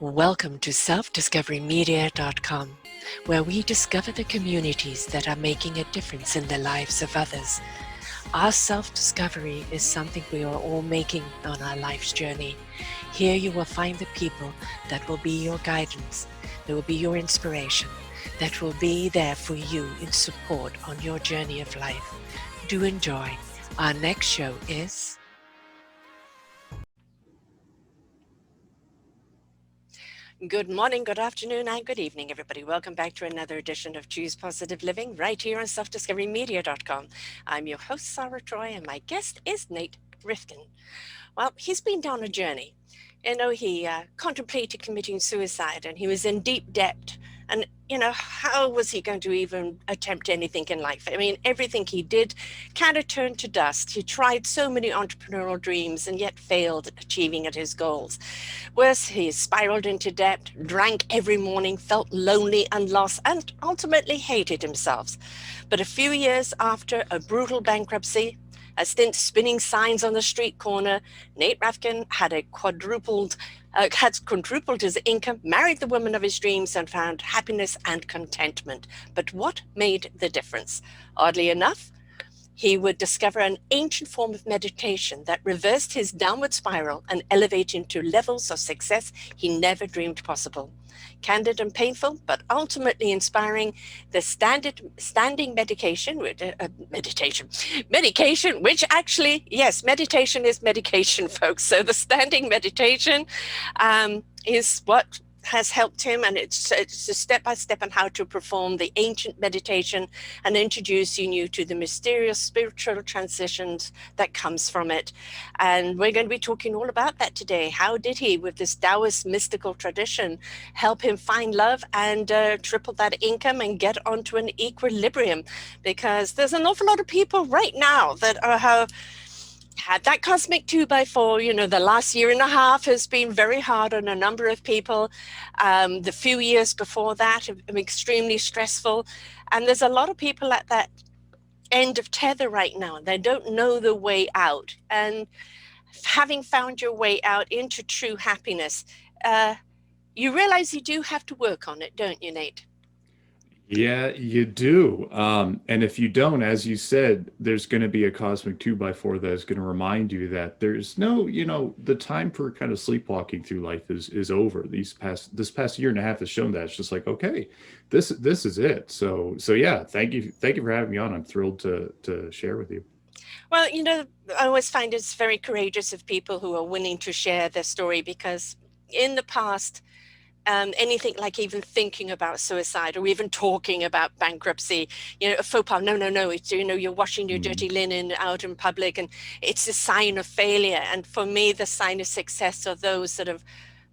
Welcome to selfdiscoverymedia.com, where we discover the communities that are making a difference in the lives of others. Our self-discovery is something we are all making on our life's journey. Here you will find the people that will be your guidance, that will be your inspiration, that will be there for you in support on your journey of life. Do enjoy. Our next show is... Good morning, good afternoon, and good evening, everybody. Welcome back to another edition of Choose Positive Living right here on selfdiscoverymedia.com. I'm your host, Sarah Troy, and my guest is Nate Rifkin. Well, he's been down a journey. He contemplated committing suicide, and he was in deep debt. And, how was he going to even attempt anything in life? I mean, everything he did kind of turned to dust. He tried so many entrepreneurial dreams and yet failed achieving at his goals. Worse, he spiraled into debt, drank every morning, felt lonely and lost, and ultimately hated himself. But a few years after a brutal bankruptcy, a stint spinning signs on the street corner, Nate Rifkin had quadrupled his income, married the woman of his dreams, and found happiness and contentment. But what made the difference? Oddly enough, he would discover an ancient form of meditation that reversed his downward spiral and elevated him to levels of success he never dreamed possible. Candid and painful, but ultimately inspiring, the standing medication, which actually, yes, meditation is medication, folks. So the standing meditation is what has helped him, and it's a step-by-step on how to perform the ancient meditation and introducing you to the mysterious spiritual transitions that comes from it. And we're going to be talking all about that today. How did he, with this Daoist mystical tradition, help him find love and triple that income and get onto an equilibrium? Because there's an awful lot of people right now that have had that cosmic 2x4. The last year and a half has been very hard on a number of people. The few years before that have been extremely stressful. And there's a lot of people at that end of tether right now. They don't know the way out. And having found your way out into true happiness, you realize you do have to work on it, don't you, Nate? Yeah, you do. And if you don't, as you said, there's going to be a cosmic 2x4 that is going to remind you that there's no, the time for kind of sleepwalking through life is over. This past year and a half has shown that. It's just like, okay, this is it. So yeah, thank you for having me on. I'm thrilled to share with you. Well, I always find it's very courageous of people who are willing to share their story, because in the past, anything like even thinking about suicide or even talking about bankruptcy, a faux pas, no, it's, you're washing your Mhm. dirty linen out in public and it's a sign of failure. And for me, the sign of success are those that have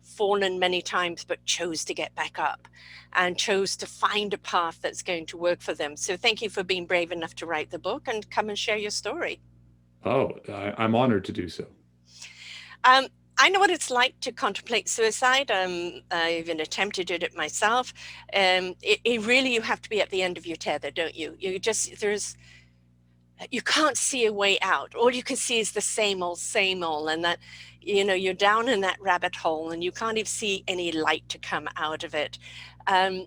fallen many times but chose to get back up and chose to find a path that's going to work for them. So thank you for being brave enough to write the book and come and share your story. Oh, I'm honored to do so. Um, I know what it's like to contemplate suicide. I even attempted it myself. It really, you have to be at the end of your tether, don't you? You can't see a way out. All you can see is the same old, and that, you're down in that rabbit hole and you can't even see any light to come out of it. Um,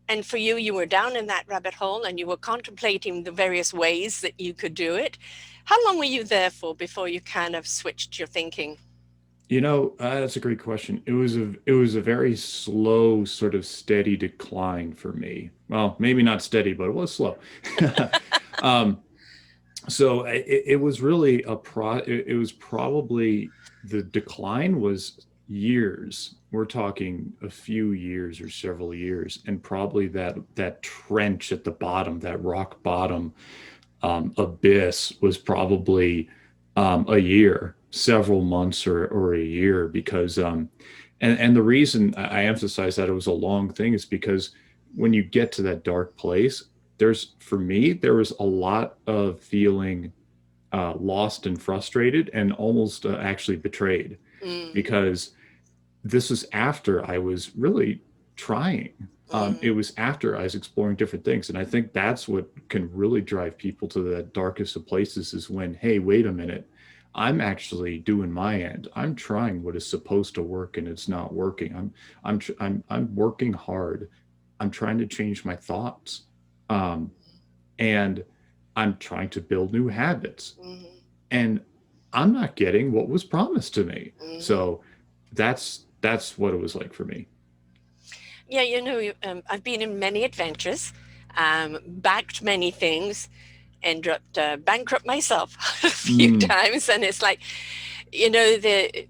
and for you, you were down in that rabbit hole and you were contemplating the various ways that you could do it. How long were you there for before you kind of switched your thinking? That's a great question. It was a very slow, sort of steady decline for me. Well, maybe not steady, but it was slow. Um, so it was really it was probably the decline was years. We're talking a few years or several years, and probably that trench at the bottom, that rock bottom abyss was probably a year, several months or a year, because and the reason I emphasize that it was a long thing is because when you get to that dark place, for me there was a lot of feeling lost and frustrated and almost actually betrayed, Mm, because this was after I was really trying. It mm. was after I was exploring different things. And I think that's what can really drive people to the darkest of places is when, hey, wait a minute. I'm actually doing my end. I'm trying what is supposed to work and it's not working. I'm working hard. I'm trying to change my thoughts. Um, and I'm trying to build new habits. Mm-hmm. And I'm not getting what was promised to me. Mm-hmm. So that's what it was like for me. Yeah, I've been in many adventures, backed many things, ended up bankrupt myself a few Mm. times, and it's like, you know, the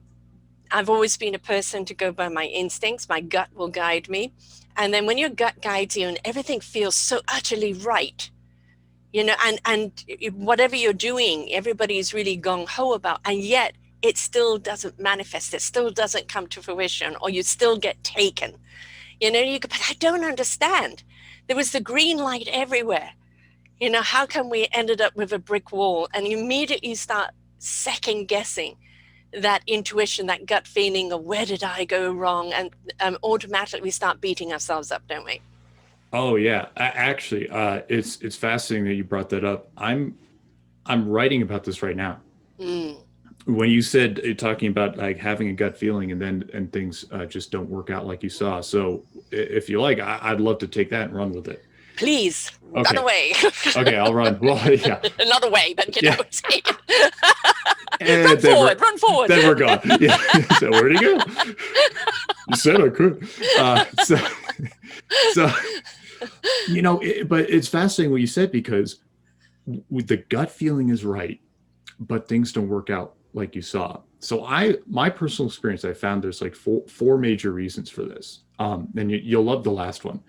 I've always been a person to go by my instincts. My gut will guide me, and then when your gut guides you, and everything feels so utterly right, and whatever you're doing, everybody's really gung ho about, and yet it still doesn't manifest. It still doesn't come to fruition, or you still get taken. You go, but I don't understand. There was the green light everywhere. How come we ended up with a brick wall? And you immediately start second guessing that intuition, that gut feeling of where did I go wrong? And automatically we start beating ourselves up, don't we? Oh yeah, actually, it's fascinating that you brought that up. I'm writing about this right now. Mm. When you said talking about like having a gut feeling and things just don't work out like you saw. So if you like, I'd love to take that and run with it. Please run Okay, away. okay, I'll run. Well, yeah, Not away, but yeah, take it. Run and forward, run forward. then we're gone. Yeah. So where'd he go? You said I could. So but it's fascinating what you said because with the gut feeling is right, but things don't work out like you saw. So my personal experience, I found there's like four major reasons for this. And you'll love the last one.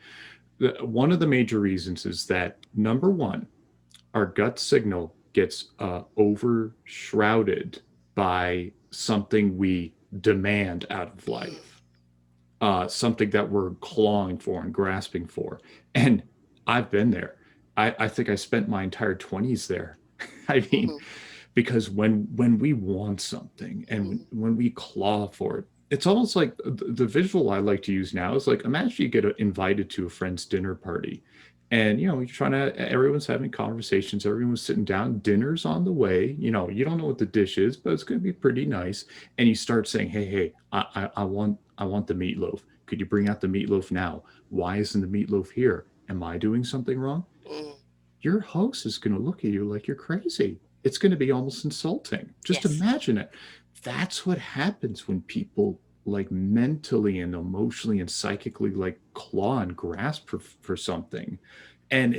One of the major reasons is that number one, our gut signal gets overshrouded by something we demand out of life, something that we're clawing for and grasping for. And I've been there. I think I spent my entire 20s there. I mean, Mm-hmm. because when we want something and when we claw for it, it's almost like the visual I like to use now is like imagine you get invited to a friend's dinner party and you're trying to everyone's having conversations, everyone's sitting down, dinner's on the way, you don't know what the dish is, but it's going to be pretty nice, and you start saying, hey, I want the meatloaf. Could you bring out the meatloaf now? Why isn't the meatloaf here? Am I doing something wrong? Mm. Your host is going to look at you like you're crazy. It's going to be almost insulting. Just Yes. imagine it. That's what happens when people like mentally and emotionally and psychically like claw and grasp for something. And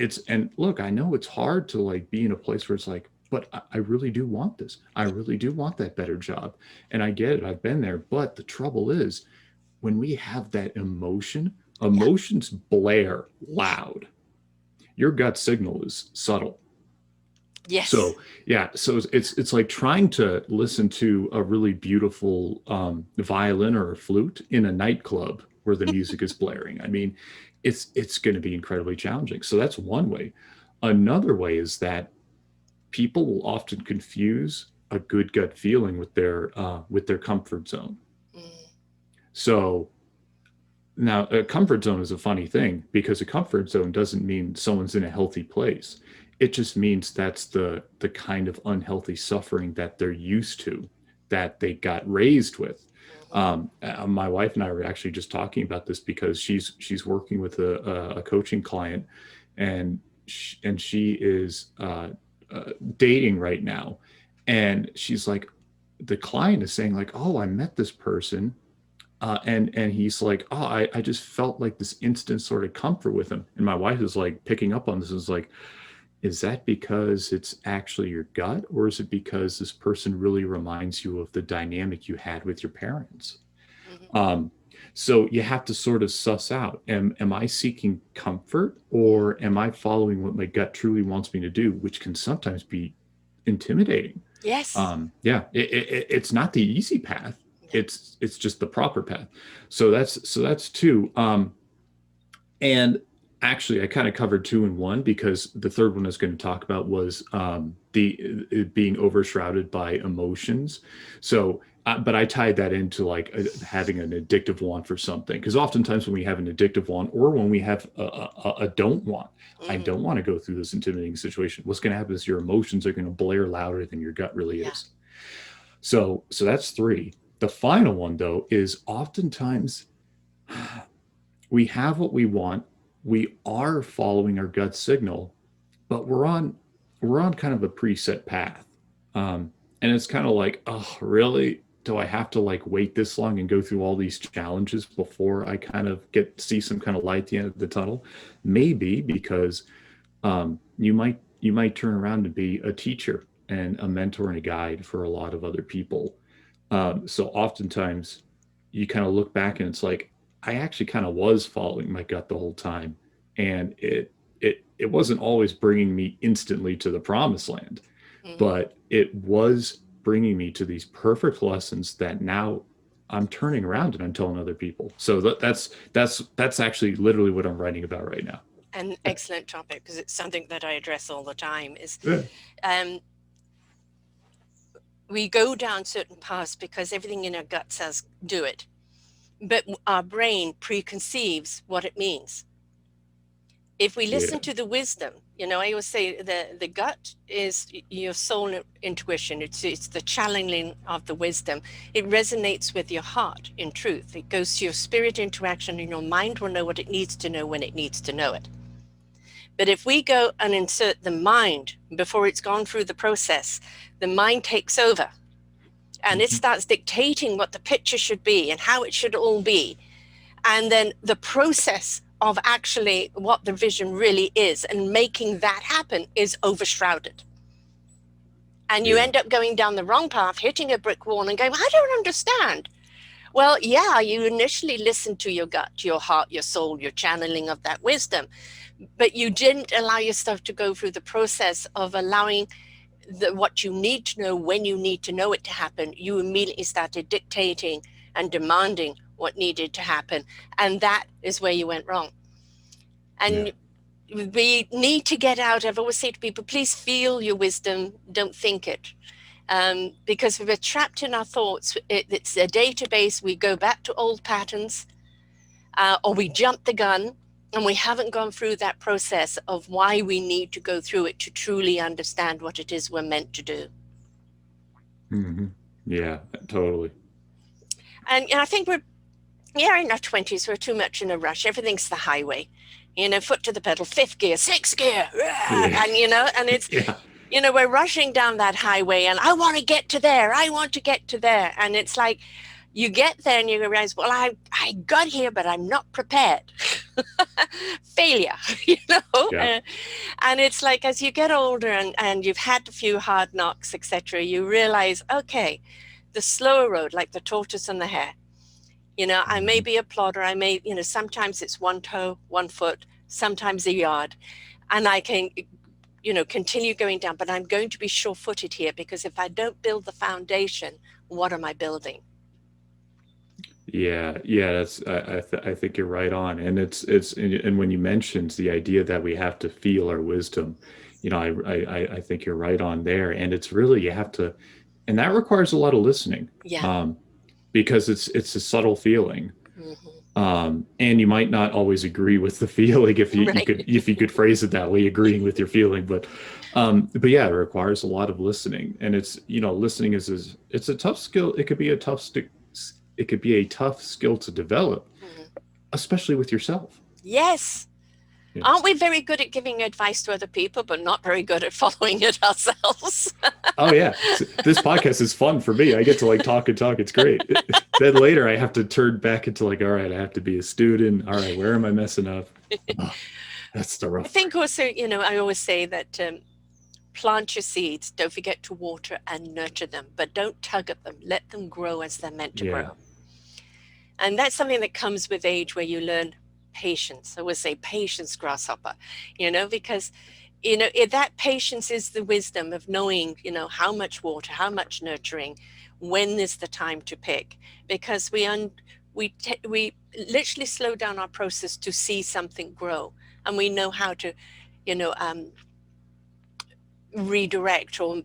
look, I know it's hard to like be in a place where it's like, but I really do want this. I really do want that better job. And I get it. I've been there. But the trouble is when we have that emotion, Yeah. emotions blare loud, your gut signal is subtle. Yes. So yeah, so it's like trying to listen to a really beautiful violin or a flute in a nightclub where the music is blaring. I mean, it's going to be incredibly challenging. So that's one way. Another way is that people will often confuse a good gut feeling with their comfort zone. Mm. So now, a comfort zone is a funny thing because a comfort zone doesn't mean someone's in a healthy place. It just means that's the kind of unhealthy suffering that they're used to, that they got raised with. Mm-hmm. My wife and I were actually just talking about this because she's working with a coaching client, and she is dating right now, and she's like, the client is saying like, oh, I met this person and he's like, oh, I just felt like this instant sort of comfort with him. And my wife is like picking up on this, is like, is that because it's actually your gut, or is it because this person really reminds you of the dynamic you had with your parents? Mm-hmm. Um, so you have to sort of suss out, am I seeking comfort, or am I following what my gut truly wants me to do, which can sometimes be intimidating. Yes. Yeah, it's not the easy path. No. It's just the proper path. So that's two. And actually, I kind of covered two in one because the third one I was going to talk about was the it being overshrouded by emotions. So, but I tied that into like having an addictive want for something, because oftentimes when we have an addictive want, or when we have a don't want, I Mm. don't want to go through this intimidating situation. What's going to happen is your emotions are going to blare louder than your gut really Yeah. is. So that's three. The final one though is oftentimes we have what we want. We are following our gut signal, but we're on kind of a preset path. And it's kind of like, oh, really? Do I have to like wait this long and go through all these challenges before I kind of get see some kind of light at the end of the tunnel? Maybe because you might turn around and be a teacher and a mentor and a guide for a lot of other people. So oftentimes you kind of look back and it's like I actually kind of was following my gut the whole time, and it wasn't always bringing me instantly to the promised land, Mhm. but it was bringing me to these perfect lessons that now I'm turning around and I'm telling other people. So that's actually literally what I'm writing about right now. An excellent topic because it's something that I address all the time is Yeah. um, we go down certain paths because everything in our gut says do it, but our brain preconceives what it means. If we Yeah. listen to the wisdom, I always say the gut is your soul intuition. It's the channeling of the wisdom. It resonates with your heart in truth. It goes to your spirit into action, and your mind will know what it needs to know when it needs to know it. But if we go and insert the mind before it's gone through the process, the mind takes over and it Mhm. starts dictating what the picture should be and how it should all be. And then the process of actually what the vision really is and making that happen is overshrouded. And you Yeah. end up going down the wrong path, hitting a brick wall and going, I don't understand. Well, yeah, you initially listened to your gut, your heart, your soul, your channeling of that wisdom, but you didn't allow yourself to go through the process of allowing what you need to know when you need to know it to happen. You immediately started dictating and demanding what needed to happen. And that is where you went wrong. Yeah. And we need to get out. I've always said to people, please feel your wisdom, don't think it. Because if we're trapped in our thoughts, it's a database. We go back to old patterns, or we jump the gun, and we haven't gone through that process of why we need to go through it to truly understand what it is we're meant to do. Hmm. Yeah, totally. And I think we're in our 20s, we're too much in a rush. Everything's the highway, foot to the pedal, fifth gear, sixth gear. Yeah. And it's, Yeah. we're rushing down that highway and I want to get to there. I want to get to there. And it's like, you get there and you realize, well, I got here, but I'm not prepared. Failure, you know? Yeah. And it's like, as you get older and you've had a few hard knocks, etc., you realize, okay, the slower road, like the tortoise and the hare, I may Hmm. be a plodder. I may, sometimes it's one toe, 1 foot, sometimes a yard. And I can, continue going down, but I'm going to be sure footed here because if I don't build the foundation, what am I building? Yeah, yeah, I think you're right on, and and when you mentioned the idea that we have to feel our wisdom, I think you're right on there, and it's really you have to, and that requires a lot of listening, Yeah. um, because it's a subtle feeling, Hmm. and you might not always agree with the feeling if you Right. could phrase it that way, agreeing with your feeling, but yeah, it requires a lot of listening, and listening is it's a tough skill. It could be a tough skill to develop, Hmm. especially with yourself. Yes. Yeah. Aren't we very good at giving advice to other people, but not very good at following it ourselves? Oh yeah, this podcast is fun for me. I get to like talk and talk. It's great. Then later I have to turn back into like, all right, I have to be a student. All right, where am I messing up? Oh, that's the I rough part. think also, I always say that plant your seeds, don't forget to water and nurture them, but don't tug at them. Let them grow as they're meant to Yeah. grow. And that's something that comes with age where you learn patience. I would say patience, grasshopper, because, that patience is the wisdom of knowing, how much water, how much nurturing, when is the time to pick, because we literally slow down our process to see something grow, and we know how to, you know, um, redirect or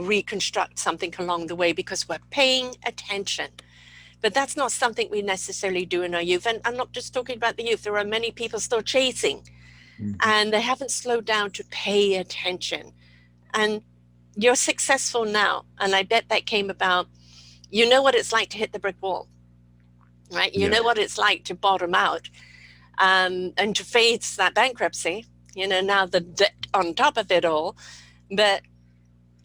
reconstruct something along the way because we're paying attention. But that's not something we necessarily do in our youth. And I'm not just talking about the youth. There are many people still chasing Mhm. and they haven't slowed down to pay attention. And you're successful now. And I bet that came about, you know what it's like to hit the brick wall, right? You Yeah. know what it's like to bottom out, and to face that bankruptcy, now the debt on top of it all. But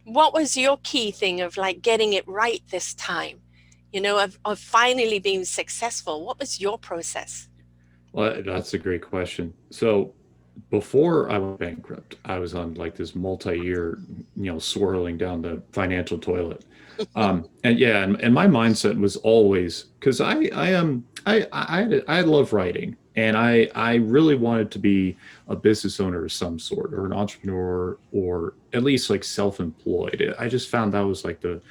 what was your key thing of like getting it right this time? Of finally being successful. What was your process? Well, that's a great question. So before I went bankrupt, I was on like this multi-year, swirling down the financial toilet. And yeah, and my mindset was always because I love writing, and I really wanted to be a business owner of some sort, or an entrepreneur, or at least like self-employed. I just found that was like the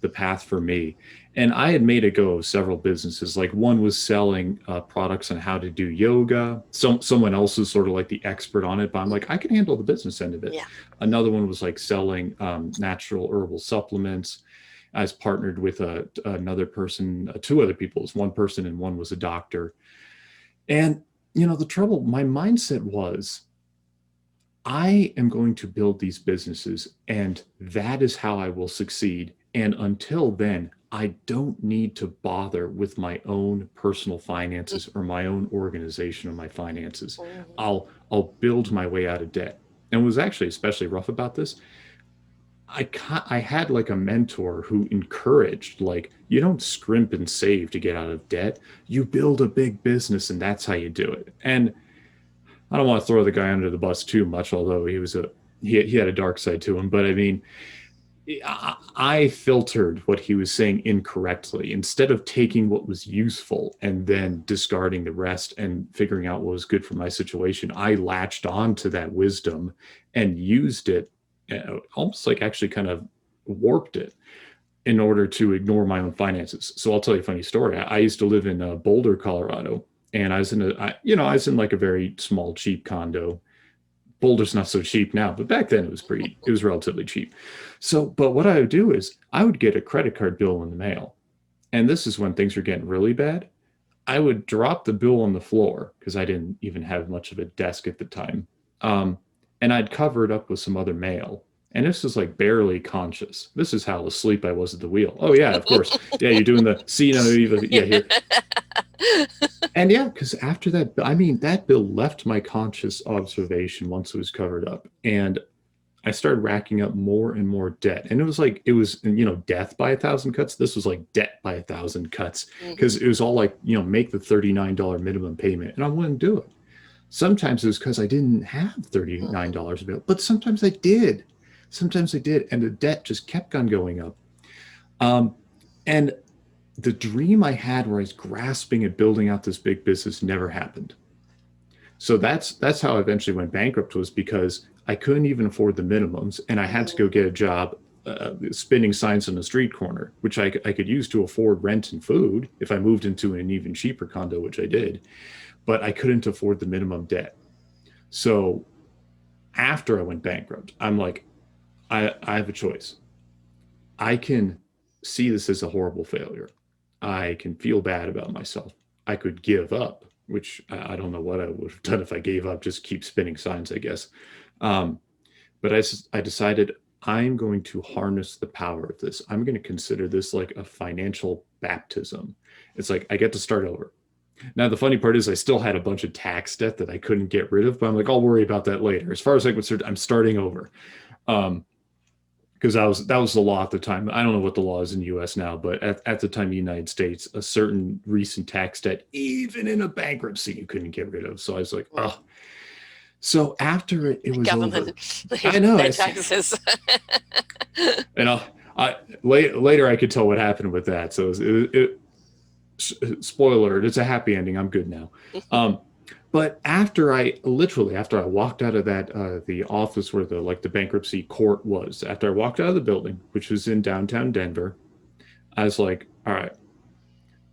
path for me. And I had made a go of several businesses. Like one was selling products on how to do yoga. Someone else is sort of like the expert on it, but I'm like, I can handle the business end of it. Yeah. Another one was like selling natural herbal supplements. I was partnered with another person, two other people. It was one person and one was a doctor. And the trouble, my mindset was, I am going to build these businesses, and that is how I will succeed. And until then, I don't need to bother with my own personal finances or my own organization of my finances. Mhm. I'll build my way out of debt. And was actually especially rough about this. I had like a mentor who encouraged, like, you don't scrimp and save to get out of debt. You build a big business, and that's how you do it. And I don't want to throw the guy under the bus too much, although he had a dark side to him. But I mean, I filtered what he was saying incorrectly. Instead of taking what was useful and then discarding the rest and figuring out what was good for my situation, I latched on to that wisdom and used it, almost like actually kind of warped it in order to ignore my own finances. So I'll tell you a funny story. I used to live in Boulder, Colorado, and I was in like a very small, cheap condo. Boulder's not so cheap now, but back then it was relatively cheap. So, but what I would do is I would get a credit card bill in the mail. And this is when things were getting really bad. I would drop the bill on the floor because I didn't even have much of a desk at the time. Um, and I'd cover it up with some other mail. And this is like barely conscious. This is how asleep I was at the wheel. Oh, yeah, of course. Yeah, you're doing the see, no, yeah, here. And yeah, because after that, I mean, that bill left my conscious observation once it was covered up. And I started racking up more and more debt. And it was, death by 1,000 cuts. This was like debt by 1,000 cuts because Mhm. it was all like, make the $39 minimum payment. And I wouldn't do it. Sometimes it was because I didn't have $39 available, but sometimes I did. Sometimes I did. And the debt just kept on going up. Um, and the dream I had where I was grasping at building out this big business never happened. So that's how I eventually went bankrupt, was because I couldn't even afford the minimums, and I had to Mhm. go get a job spinning signs on the street corner, which I could use to afford rent and food if I moved into an even cheaper condo, which I did, but I couldn't afford the minimum debt. So after I went bankrupt, I'm like, I have a choice. I can see this as a horrible failure. I can feel bad about myself. I could give up, which I don't know what I would have done if I gave up, just keep spinning signs, I guess. Um, but I decided I'm going to harness the power of this. I'm going to consider this like a financial baptism. It's like I get to start over. Now, the funny part is I still had a bunch of tax debt that I couldn't get rid of, but I'm like, I'll worry about that later. As far as I'm concerned, I'm starting over. Um, because that was the law at the time. I don't know what the law is in the U.S. now, but at the time in the United States, a certain recent tax debt, even in a bankruptcy, you couldn't get rid of. So I was like, oh. So after it The was over, government, I know. their taxes. And later I could tell what happened with that. So spoiler, it's a happy ending. I'm good now. Um, but after I walked out of that the office where the bankruptcy court was, after I walked out of the building, which was in downtown Denver, I was like, all right,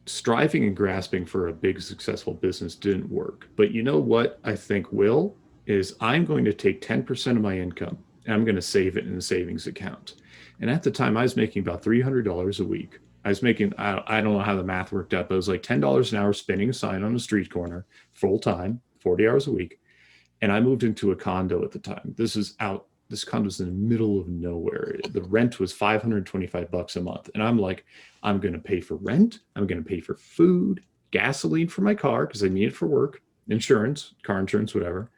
striving and grasping for a big successful business didn't work. But you know what I think will is I'm going to take 10% of my income and I'm going to save it in a savings account. And at the time I was making about $300 a week. I was making, I don't know how the math worked out, but it was like $10 an hour spinning a sign on a street corner full time, 40 hours a week. And I moved into a condo at the time. This is out. This condo's in the middle of nowhere. The rent was $525 a month. And I'm like, I'm going to pay for rent. I'm going to pay for food, gasoline for my car because I need it for work, insurance, car insurance, whatever.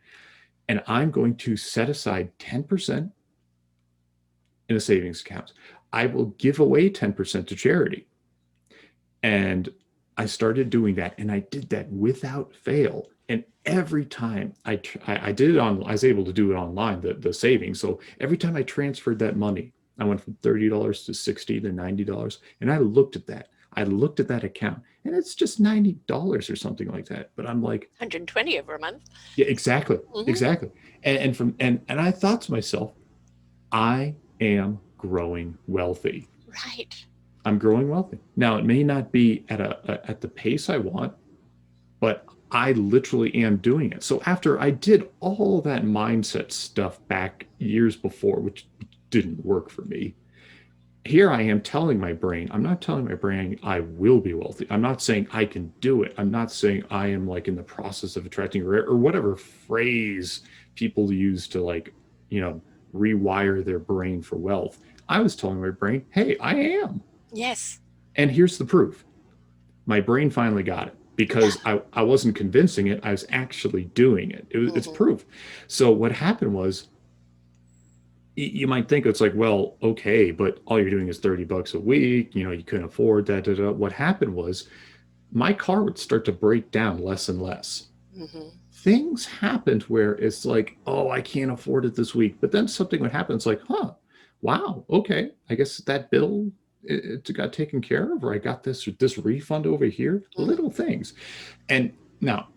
And I'm going to set aside 10% in a savings account. I will give away 10% to charity. And I started doing that, and I did that without fail. And every time I did it on, I was able to do it online, the savings. So every time I transferred that money, I went from $30 to $60 to $90, and I looked at that. I looked at that account, and it's just $90 or something like that. But I'm like, 120 over a month. yeah, exactly, Hmm. exactly. And I thought to myself, I am growing wealthy. Right. I'm growing wealthy. Now it may not be at the pace I want, but I literally am doing it. So after I did all that mindset stuff back years before, which didn't work for me, here I am telling my brain, I'm not telling my brain I will be wealthy. I'm not saying I can do it. I'm not saying I am like in the process of attracting or whatever phrase people use to like, you know, rewire their brain for wealth. I was telling my brain, hey, I am. Yes. And here's the proof. My brain finally got it Yeah. because I wasn't convincing it. I was actually doing it. It's Hmm. proof. So what happened was, you might think it's like, well, okay, but all you're doing is $30 a week. You know, you couldn't afford that. Da, da. What happened was my car would start to break down less and less. Hmm. Things happened where it's like, oh, I can't afford it this week. But then something would happen. It's like, huh, wow, okay. I guess that bill it got taken care of, or I got this refund over here. Hmm. Little things. And now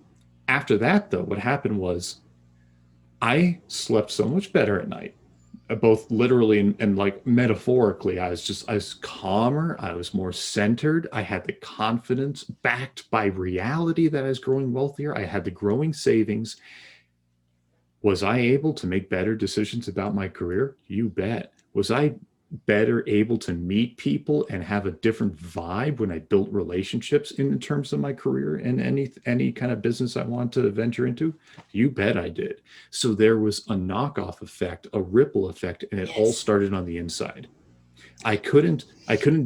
after that, though, what happened was I slept so much better at night, both literally and like metaphorically. I was calmer. I was more centered. I had the confidence backed by reality that I was growing wealthier. I had the growing savings. Was I able to make better decisions about my career? You bet. Was I better able to meet people and have a different vibe when I built relationships in terms of my career and any kind of business I want to venture into? You bet I did. So there was a knockoff effect, a ripple effect, and it all Yes. started on the inside. I couldn't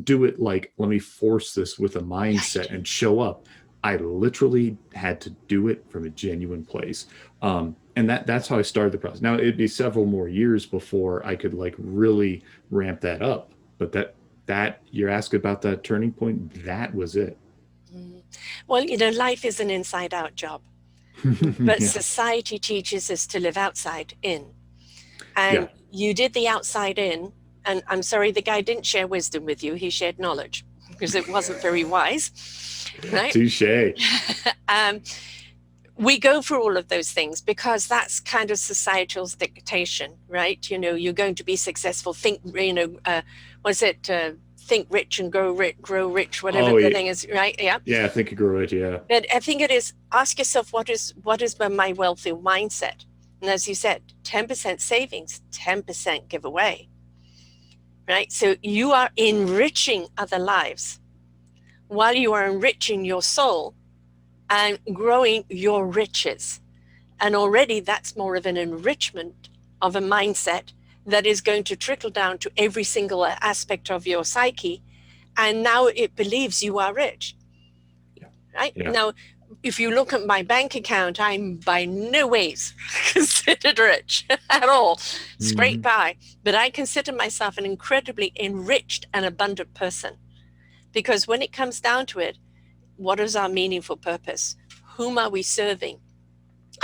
do it like, let me force this with a Right. mindset and show up. I literally had to do it from a genuine place. And that's how I started the process. Now it'd be several more years before I could like really ramp that up. But that you're asking about that turning point, that was it. Mm. Well, life is an inside out job, but Yeah. society teaches us to live outside in. Yeah. And you did the outside in. And I'm sorry, the guy didn't share wisdom with you, he shared knowledge because it wasn't very wise, right? Touche. um, we go through all of those things because that's kind of societal's dictation, right? You're going to be successful. Think, was it think rich and grow rich, whatever Oh the yeah. thing is, right? Yeah. Yeah, I think you grew it, yeah. But I think it is ask yourself what is my wealthy mindset? And as you said, 10% savings, 10% giveaway, right? So you are enriching other lives while you are enriching your soul and growing your riches. And already that's more of an enrichment of a mindset that is going to trickle down to every single aspect of your psyche. And now it believes you are rich, Yeah. right? Yeah. Now, if you look at my bank account, I'm by no ways considered rich at all. Scrape Mm-hmm. by. But I consider myself an incredibly enriched and abundant person. Because when it comes down to it, what is our meaningful purpose? Whom are we serving?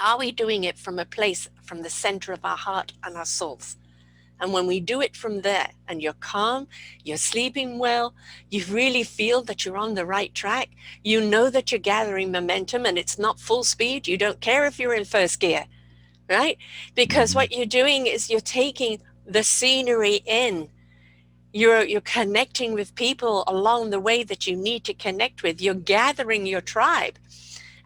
Are we doing it from a place from the center of our heart and our souls? And when we do it from there and you're calm, you're sleeping well, you really feel that you're on the right track, you know that you're gathering momentum and it's not full speed, you don't care if you're in first gear, right? Because Mm-hmm. what you're doing is you're taking the scenery in. You're connecting with people along the way that you need to connect with. You're gathering your tribe.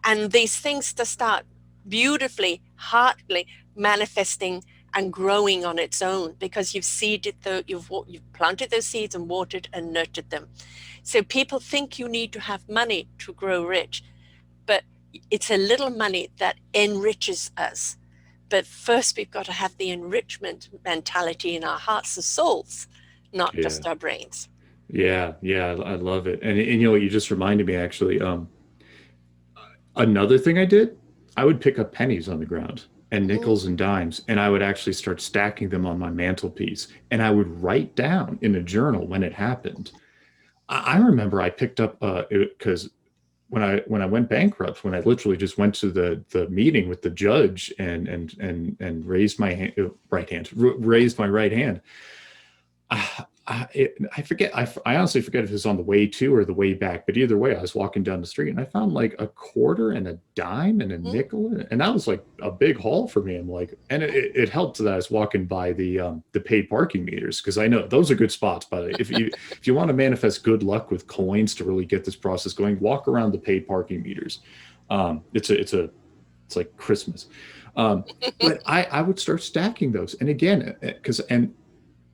And these things to start beautifully, heartily manifesting and growing on its own because you've seeded you've planted those seeds and watered and nurtured them. So people think you need to have money to grow rich, but it's a little money that enriches us. But first, we've got to have the enrichment mentality in our hearts and souls, not Yeah. just our brains. Yeah, yeah, I love it. And you know what, you just reminded me actually. Another thing I did, I would pick up pennies on the ground and Mm, nickels and dimes, and I would actually start stacking them on my mantelpiece. And I would write down in a journal when it happened. I remember I picked up because when I went bankrupt, when I literally just went to the meeting with the judge and raised my raised my right hand. I forget. I honestly forget if it was on the way to or the way back. But either way, I was walking down the street and I found like a quarter and a dime and a mm, nickel, and that was like a big haul for me. I'm like, and it helped that I was walking by the paid parking meters because I know those are good spots. By the way, if you want to manifest good luck with coins to really get this process going, walk around the paid parking meters. It's like Christmas. Um, but I would start stacking those, and again, because and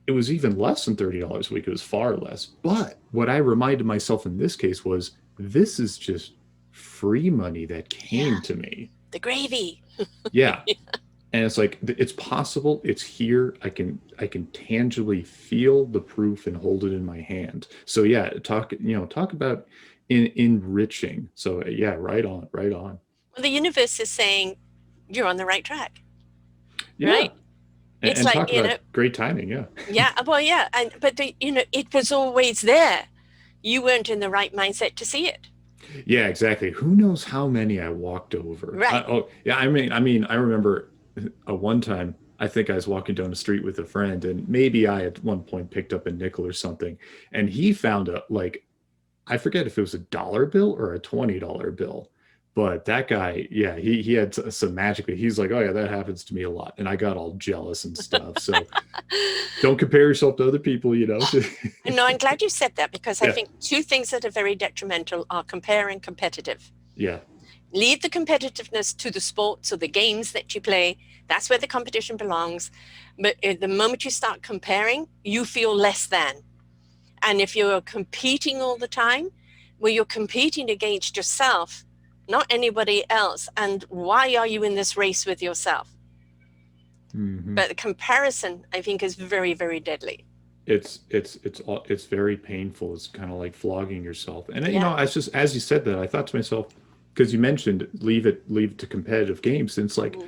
it was even less than $30 a week. It was far less. But what I reminded myself in this case was this is just free money that came yeah, to me. the gravy. Yeah. And it's like it's possible, it's here. I can tangibly feel the proof and hold it in my hand. So yeah, talk about enriching. So yeah, right on, right on. Well, the universe is saying you're on the right track, Yeah. right? And, It's and like, talk about great timing. Yeah. yeah, well, yeah, and but it was always there. You weren't in the right mindset to see it, Yeah, exactly. Who knows how many I walked over? right? Oh, yeah. I remember a one time. I think I was walking down the street with a friend, and maybe I at one point picked up a nickel or something, and he found a like I forget if it was a dollar bill or a $20 bill, but that guy, yeah, he had some magic. He's like, oh yeah, that happens to me a lot, and I got all jealous and stuff. So don't compare yourself to other people, you know. And no, I'm glad you said that because I Yeah, think two things that are very detrimental are compare and competitive. yeah. Leave the competitiveness to the sports or the games that you play. That's where the competition belongs. But the moment you start comparing, you feel less than. And if you're competing all the time, well, you're competing against yourself, not anybody else. And why are you in this race with yourself? Hmm. But the comparison, I think, is very, very deadly. It's very painful. It's kind of like flogging yourself. And you Yeah. know, as you said that, I thought to myself, because you mentioned leave it to competitive games. And it's like Mm,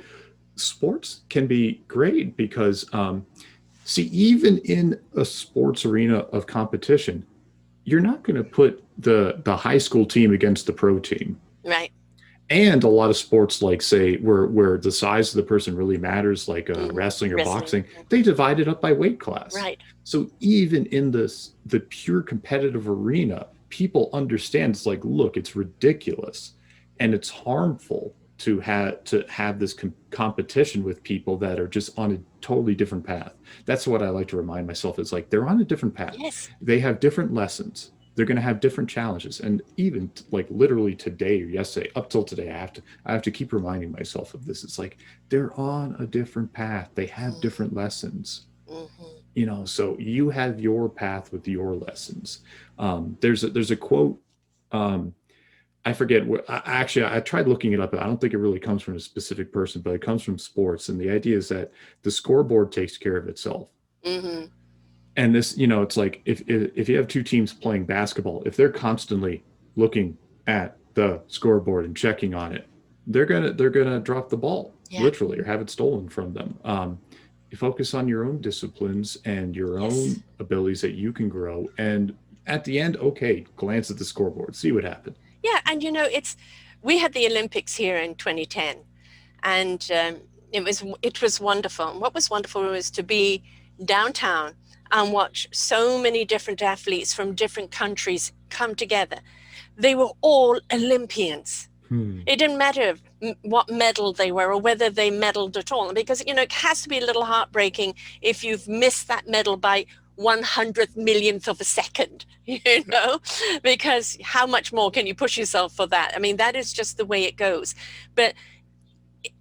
sports can be great because see, even in a sports arena of competition, you're not going to put the high school team against the pro team. right. And a lot of sports, like say where the size of the person really matters, like wrestling or Wrestling. boxing, they divide it up by weight class. Right. So even in the pure competitive arena, people understand it's like, look, it's ridiculous, and it's harmful to have this competition with people that are just on a totally different path. That's what I like to remind myself. Is like they're on a different path. Yes. They have different lessons. They're going to have different challenges, and even like literally today or yesterday up till today, I have to keep reminding myself of this. It's like they're on a different path. They have different lessons, Mm-hmm. so you have your path with your lessons. There's a quote. um, I forget what. Actually, I tried looking it up. I don't think it really comes from a specific person, but it comes from sports. And the idea is that the scoreboard takes care of itself. Mm-hmm. And this, it's like if you have two teams playing basketball, if they're constantly looking at the scoreboard and checking on it, they're gonna drop the ball Yeah. literally or have it stolen from them. You focus on your own disciplines and your Yes. own abilities that you can grow, and at the end, okay, glance at the scoreboard, see what happened. Yeah. And we had the Olympics here in 2010, and it was wonderful. And what was wonderful was to be downtown and watch so many different athletes from different countries come together. They were all Olympians. Hmm. It didn't matter what medal they were or whether they medaled at all, because it has to be a little heartbreaking if you've missed that medal by 100 millionth of a second, because how much more can you push yourself for that? I mean, that is just the way it goes. But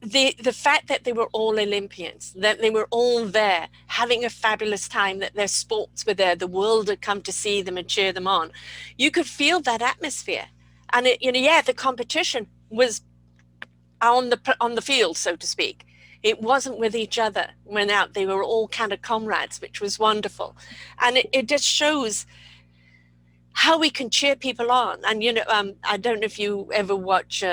the fact that they were all Olympians, that they were all there having a fabulous time, that their sports were there, the world had come to see them and cheer them on, you could feel that atmosphere. And yeah, the competition was on the field, so to speak. It wasn't with each other. Went out, they were all kind of comrades, which was wonderful. And it just shows how we can cheer people on. And, I don't know if you ever watch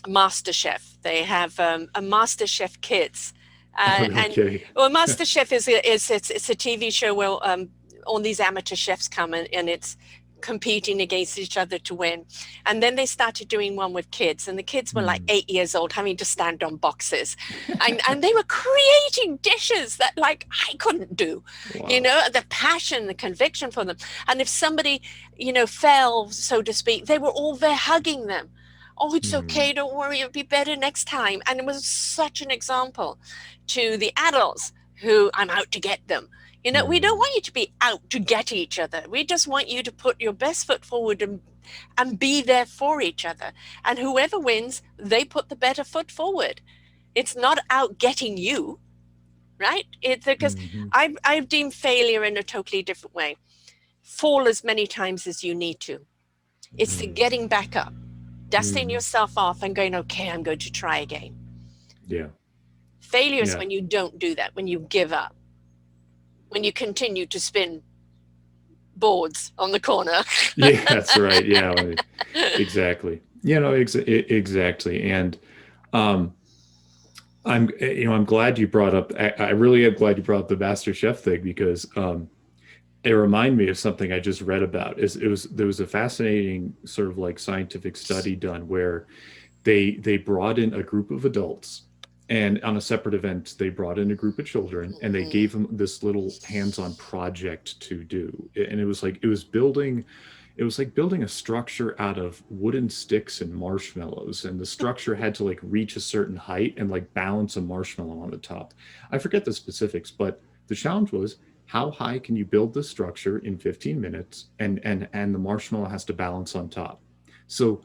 MasterChef. They have a MasterChef Kids. Oh, no And kidding. well, MasterChef it's a TV show where all these amateur chefs come and it's competing against each other to win. And then they started doing one with kids, and the kids were like Hmm. 8 years old, having to stand on boxes, and they were creating dishes that like I couldn't do. Wow. The passion, the conviction for them. And if somebody fell, so to speak, they were all there hugging them. Oh, it's Hmm. okay, don't worry, it'll be better next time. And it was such an example to the adults who I'm out to get them. We don't Hmm. want you to be out to get each other. We just want you to put your best foot forward and be there for each other. And whoever wins, they put the better foot forward. It's not out getting you, right? It's because Hmm. I've deemed failure in a totally different way. Fall as many times as you need to. It's the Hmm. getting back up, dusting Hmm. yourself off and going, okay, I'm going to try again. Yeah. Failure is Yeah. when you don't do that, when you give up, when you continue to spin boards on the corner. Yeah, that's right. Yeah, exactly. Exactly. And um, I'm glad you brought up. I really am glad you brought up the Master Chef thing because it reminded me of something I just read about. There was a fascinating sort of like scientific study done where they brought in a group of adults, and on a separate event they brought in a group of children, and they Mhm. gave them this little hands-on project to do. And it was like building a structure out of wooden sticks and marshmallows, and the structure had to like reach a certain height and like balance a marshmallow on the top. I forget the specifics, but the challenge was, how high can you build this structure in 15 minutes, and the marshmallow has to balance on top. So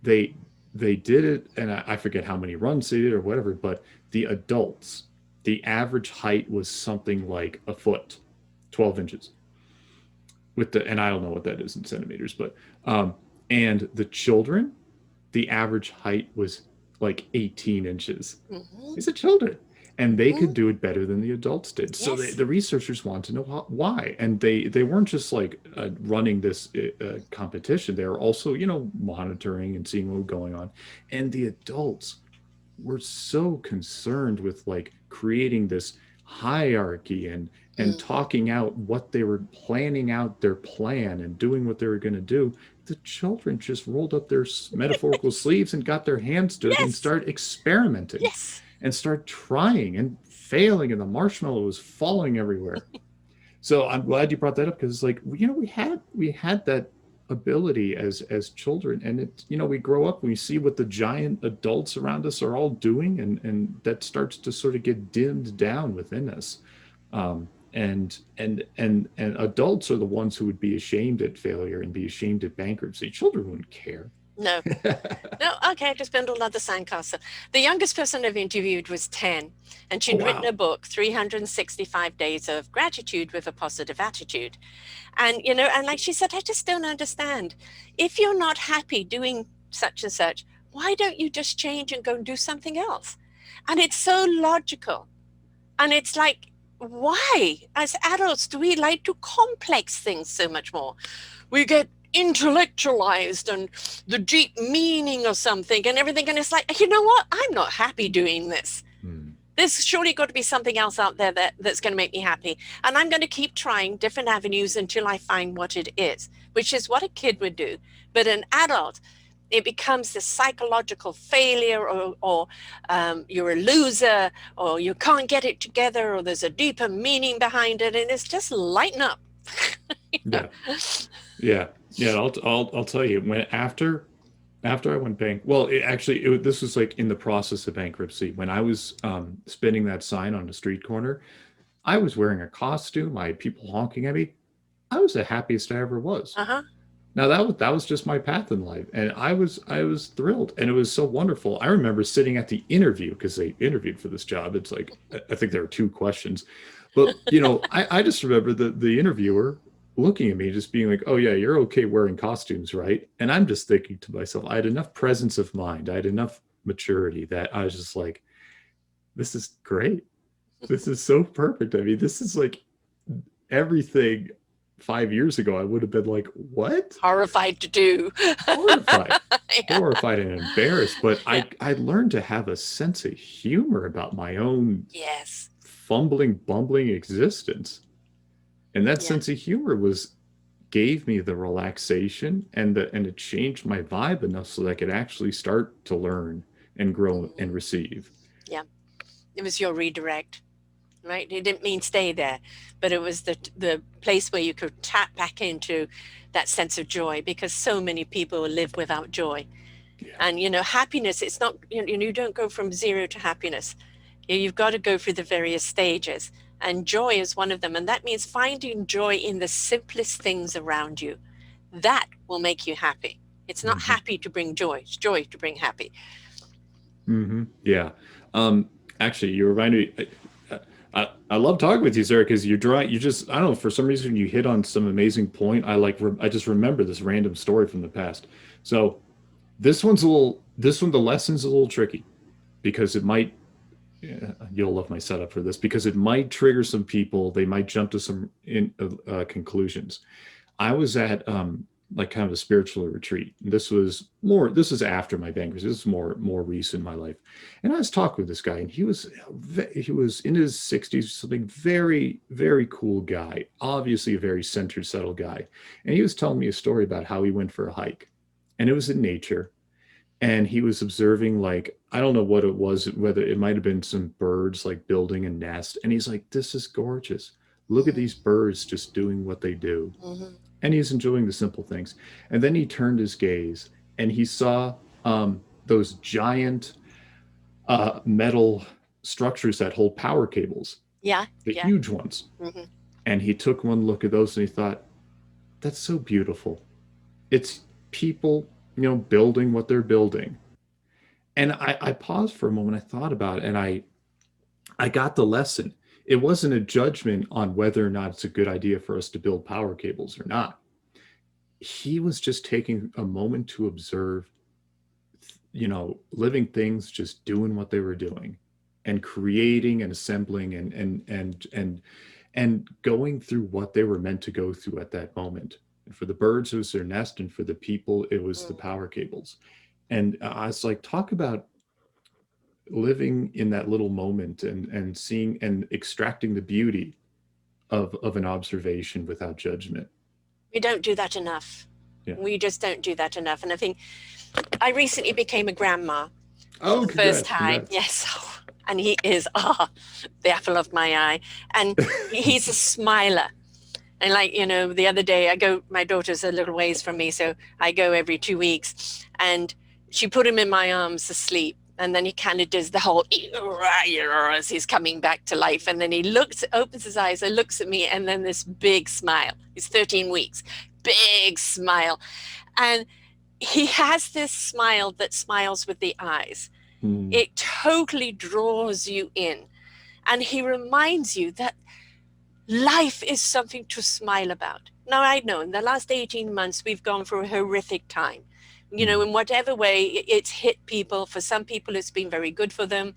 they they did it, and I forget how many runs they did or whatever, but the adults, the average height was something like a foot, 12 inches, and I don't know what that is in centimeters, but and the children, the average height was like 18 inches. Mhm. These are children, and they could Mhm. do it better than the adults did. So Yes. the researchers want to know why, and they weren't just like running this competition. They were also monitoring and seeing what was going on, and the adults were so concerned with like creating this hierarchy and Mm. talking out what they were planning out their plan and doing what they were going to do. The children just rolled up their metaphorical sleeves and got their hands dirty and Yes. started experimenting Yes. and start trying and failing, and the marshmallow was falling everywhere. So I'm glad you brought that up, because like we had that ability as children, and we grow up and we see what the giant adults around us are all doing, and that starts to sort of get dimmed down within us. And adults are the ones who would be ashamed at failure and be ashamed at bankruptcy. Children wouldn't care. No. No, okay, I just built another sandcastle. The youngest person I've interviewed was 10, and Oh she'd written wow. a book, 365 Days of Gratitude with a Positive Attitude. And like she said, I just don't understand. If you're not happy doing such and such, why don't you just change and go and do something else? And it's so logical. And it's like, why, as adults, do we like to complex things so much more? We get intellectualized and the deep meaning of something and everything. And it's like, you know what? I'm not happy doing this. Hmm. There's surely got to be something else out there that's going to make me happy. And I'm going to keep trying different avenues until I find what it is, which is what a kid would do. But an adult, it becomes this psychological failure, or you're a loser, or you can't get it together, or there's a deeper meaning behind it. And it's just lighten up. Yeah. Yeah. Yeah. I'll tell you, when after I went bank, well, this was like in the process of bankruptcy, when I was spinning that sign on the street corner. I was wearing a costume. I had people honking at me. I was the happiest I ever was. Uh-huh. Now that was just my path in life, and I was thrilled, and it was so wonderful. I remember sitting at the interview, because they interviewed for this job. It's like, I think there were two questions, but I just remember the interviewer looking at me, just being like, "Oh yeah, you're okay wearing costumes, right?" And I'm just thinking to myself, I had enough presence of mind, I had enough maturity, that I was just like, this is great. This is so perfect. I mean, this is like everything 5 years ago. I would have been like, what? Horrified to do. Horrified, Yeah. horrified and embarrassed. But Yeah. I learned to have a sense of humor about my own Yes. fumbling, bumbling existence. And that Yeah. sense of humor was gave me the relaxation and it changed my vibe enough so that I could actually start to learn and grow Mhm. and receive. Yeah. It was your redirect, right? It didn't mean stay there, but it was the place where you could tap back into that sense of joy, because so many people live without joy. Yeah. And happiness, it's not, you don't go from zero to happiness. You've got to go through the various stages, and joy is one of them. And that means finding joy in the simplest things around you. That will make you happy. It's not Mm-hmm. happy to bring joy, it's joy to bring happy. Mm-hmm. Yeah. Um, Actually, you reminded me. I love talking with you, Sarah, because you're drawing. You just I don't know, for some reason you hit on some amazing point. I just remember this random story from the past. So this one the lesson's a little tricky because it might you'll love my setup for this because it might trigger some people. They might jump to some conclusions. I was at like kind of a spiritual retreat. This was after my bankruptcy. This is more recent in my life. And I was talking with this guy, and he was in his 60s, something very, very cool guy, obviously a very centered, settled guy. And he was telling me a story about how he went for a hike. And it was in nature. And he was observing, like, I don't know what it was, whether it might have been some birds like building a nest. And he's like, this is gorgeous. Look at these Mm-hmm. birds just doing what they do, Mm-hmm. and he's enjoying the simple things. And then he turned his gaze and he saw those giant metal structures that hold power cables, Yeah, the yeah. huge ones. Mm-hmm. And he took one look at those and he thought, that's so beautiful. It's people, building what they're building. And I paused for a moment. I thought about it and I got the lesson. It wasn't a judgment on whether or not it's a good idea for us to build power cables or not. He was just taking a moment to observe, living things just doing what they were doing and creating and assembling and going through what they were meant to go through at that moment. And for the birds, it was their nest, and for the people, it was the Mm-hmm. power cables. And I was like, talk about living in that little moment and seeing and extracting the beauty of an observation without judgment. We don't do that enough. Yeah. We just don't do that enough. And I think I recently became a grandma for Oh, the first congrats, time. congrats. Yes. And he is, the apple of my eye. And he's a smiler. And like, the other day my daughter's a little ways from me, so I go every 2 weeks. And she put him in my arms asleep. And then he kind of does the whole as he's coming back to life. And then he opens his eyes and looks at me, and then this big smile. He's 13 weeks, big smile. And he has this smile that smiles with the eyes. Hmm. It totally draws you in. And he reminds you that life is something to smile about. Now, I know in the last 18 months, we've gone through a horrific time. Hmm. In whatever way it's hit people. For some people, it's been very good for them.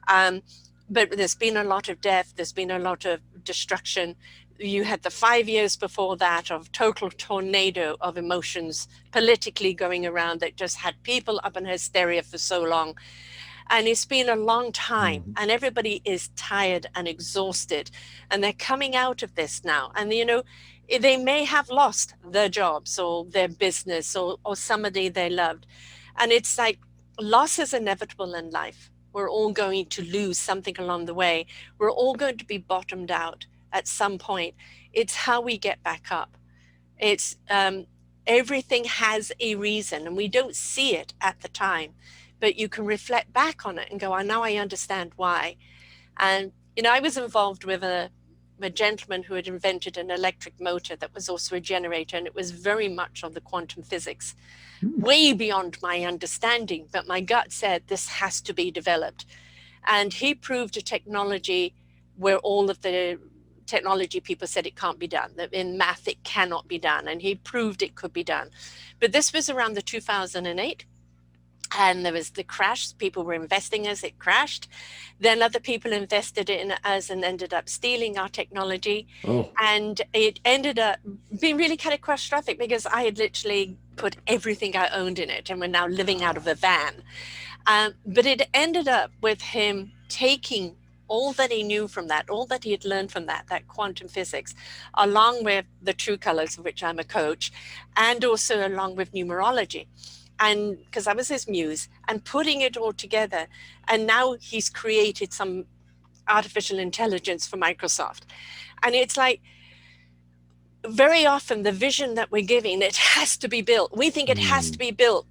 Um, but there's been a lot of death, there's been a lot of destruction. You had the 5 years before that of total tornado of emotions politically going around that just had people up in hysteria for so long. And it's been a long time, Hmm. and everybody is tired and exhausted, and they're coming out of this now. And, they may have lost their jobs or their business or somebody they loved. And it's like loss is inevitable in life. We're all going to lose something along the way. We're all going to be bottomed out at some point. It's how we get back up. It's everything has a reason, and we don't see it at the time, but you can reflect back on it and go, "Oh, now I understand why." And I was involved with a gentleman who had invented an electric motor that was also a generator, and it was very much on the quantum physics, Hmm. way beyond my understanding. But my gut said this has to be developed, and he proved a technology where all of the technology people said it can't be done, that in math it cannot be done, and he proved it could be done. But this was around the 2008, And there was the crash. People were investing as it crashed. Then other people invested in us and ended up stealing our technology. Oh. And it ended up being really catastrophic because I had literally put everything I owned in it and we're now living out of a van. But it ended up with him taking all that he knew from that, all that he had learned from that, that quantum physics, along with the true colors, of which I'm a coach, and also along with numerology. And because I was his muse, and putting it all together. And now he's created some artificial intelligence for Microsoft. And it's like, very often the vision that we're giving, it has to be built. We think it has to Mm, be built.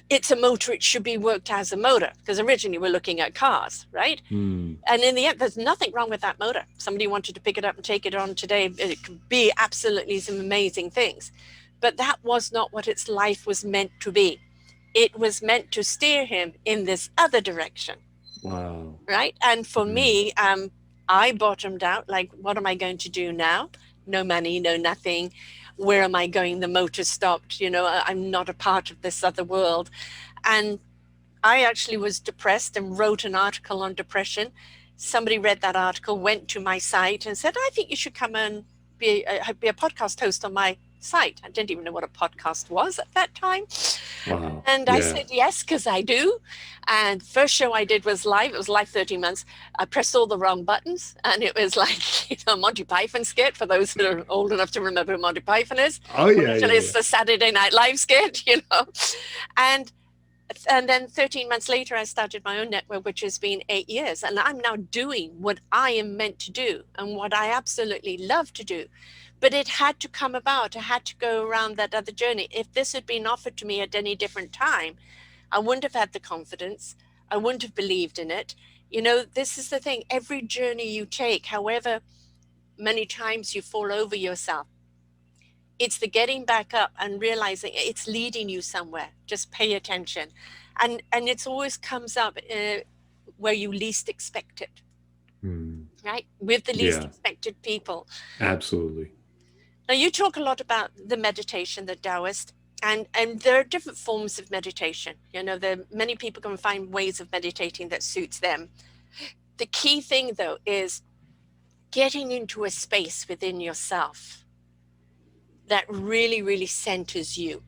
It's a motor, it should be worked as a motor, because originally we're looking at cars, right? mm, And in the end, there's nothing wrong with that motor. Somebody wanted to pick it up and take it on today, it could be absolutely some amazing things. But that was not what its life was meant to be. It was meant to steer him in this other direction, wow. right? And for Mm, me, I bottomed out, like, what am I going to do now? No money, no nothing. Where am I going? The motor stopped. I'm not a part of this other world. And I actually was depressed and wrote an article on depression. Somebody read that article, went to my site and said, I think you should come and be a podcast host on my site. I didn't even know what a podcast was at that time. wow. And I Yeah. said, yes, because I do. And first show I did was live. It was live 13 months. I pressed all the wrong buttons. And it was like, Monty Python skit, for those that are old enough to remember who Monty Python is. Oh, yeah, Originally, yeah, it's yeah. the Saturday Night Live skit. And and then 13 months later, I started my own network, which has been 8 years. And I'm now doing what I am meant to do and what I absolutely love to do. But it had to come about. I had to go around that other journey. If this had been offered to me at any different time, I wouldn't have had the confidence. I wouldn't have believed in it. This is the thing. Every journey you take, however many times you fall over yourself, it's the getting back up and realizing it's leading you somewhere. Just pay attention. And it's always comes up where you least expect it, Mm, right? With the least yeah, expected people. absolutely. Now, you talk a lot about the meditation, the Taoist, and there are different forms of meditation. There many people can find ways of meditating that suits them. The key thing, though, is getting into a space within yourself that really, really centers you,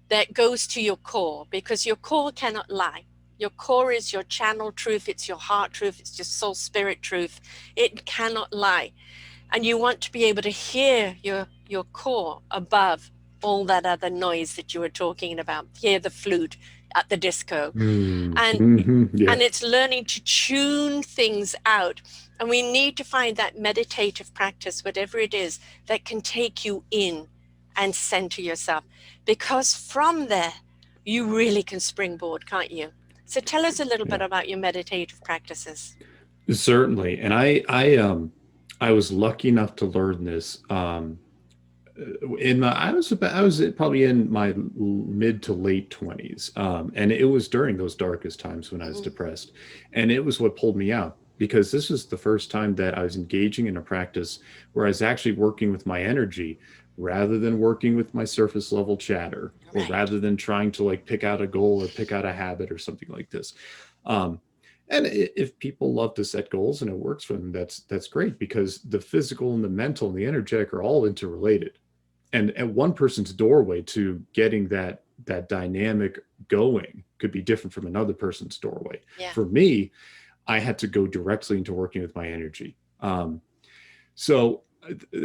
that goes to your core, because your core cannot lie. Your core is your channel truth, it's your heart truth, it's your soul spirit truth. It cannot lie. And you want to be able to hear your core above all that other noise that you were talking about. Hear the flute at the disco. Mm, And yeah. and it's learning to tune things out. And we need to find that meditative practice, whatever it is, that can take you in and center yourself, because from there you really can springboard, can't you? So tell us a little bit Yeah. about your meditative practices. Certainly. And I was lucky enough to learn this in my I was probably in my mid to late 20s, and it was during those darkest times when I was Mhm. depressed, and it was what pulled me out, because this was the first time that I was engaging in a practice where I was actually working with my energy rather than working with my surface level chatter, or Right. rather than trying to like pick out a goal or pick out a habit or something like this. um, and if people love to set goals and it works for them, that's great, because the physical and the mental and the energetic are all interrelated, and at one person's doorway to getting that dynamic going could be different from another person's doorway. Yeah. For me, I had to go directly into working with my energy. So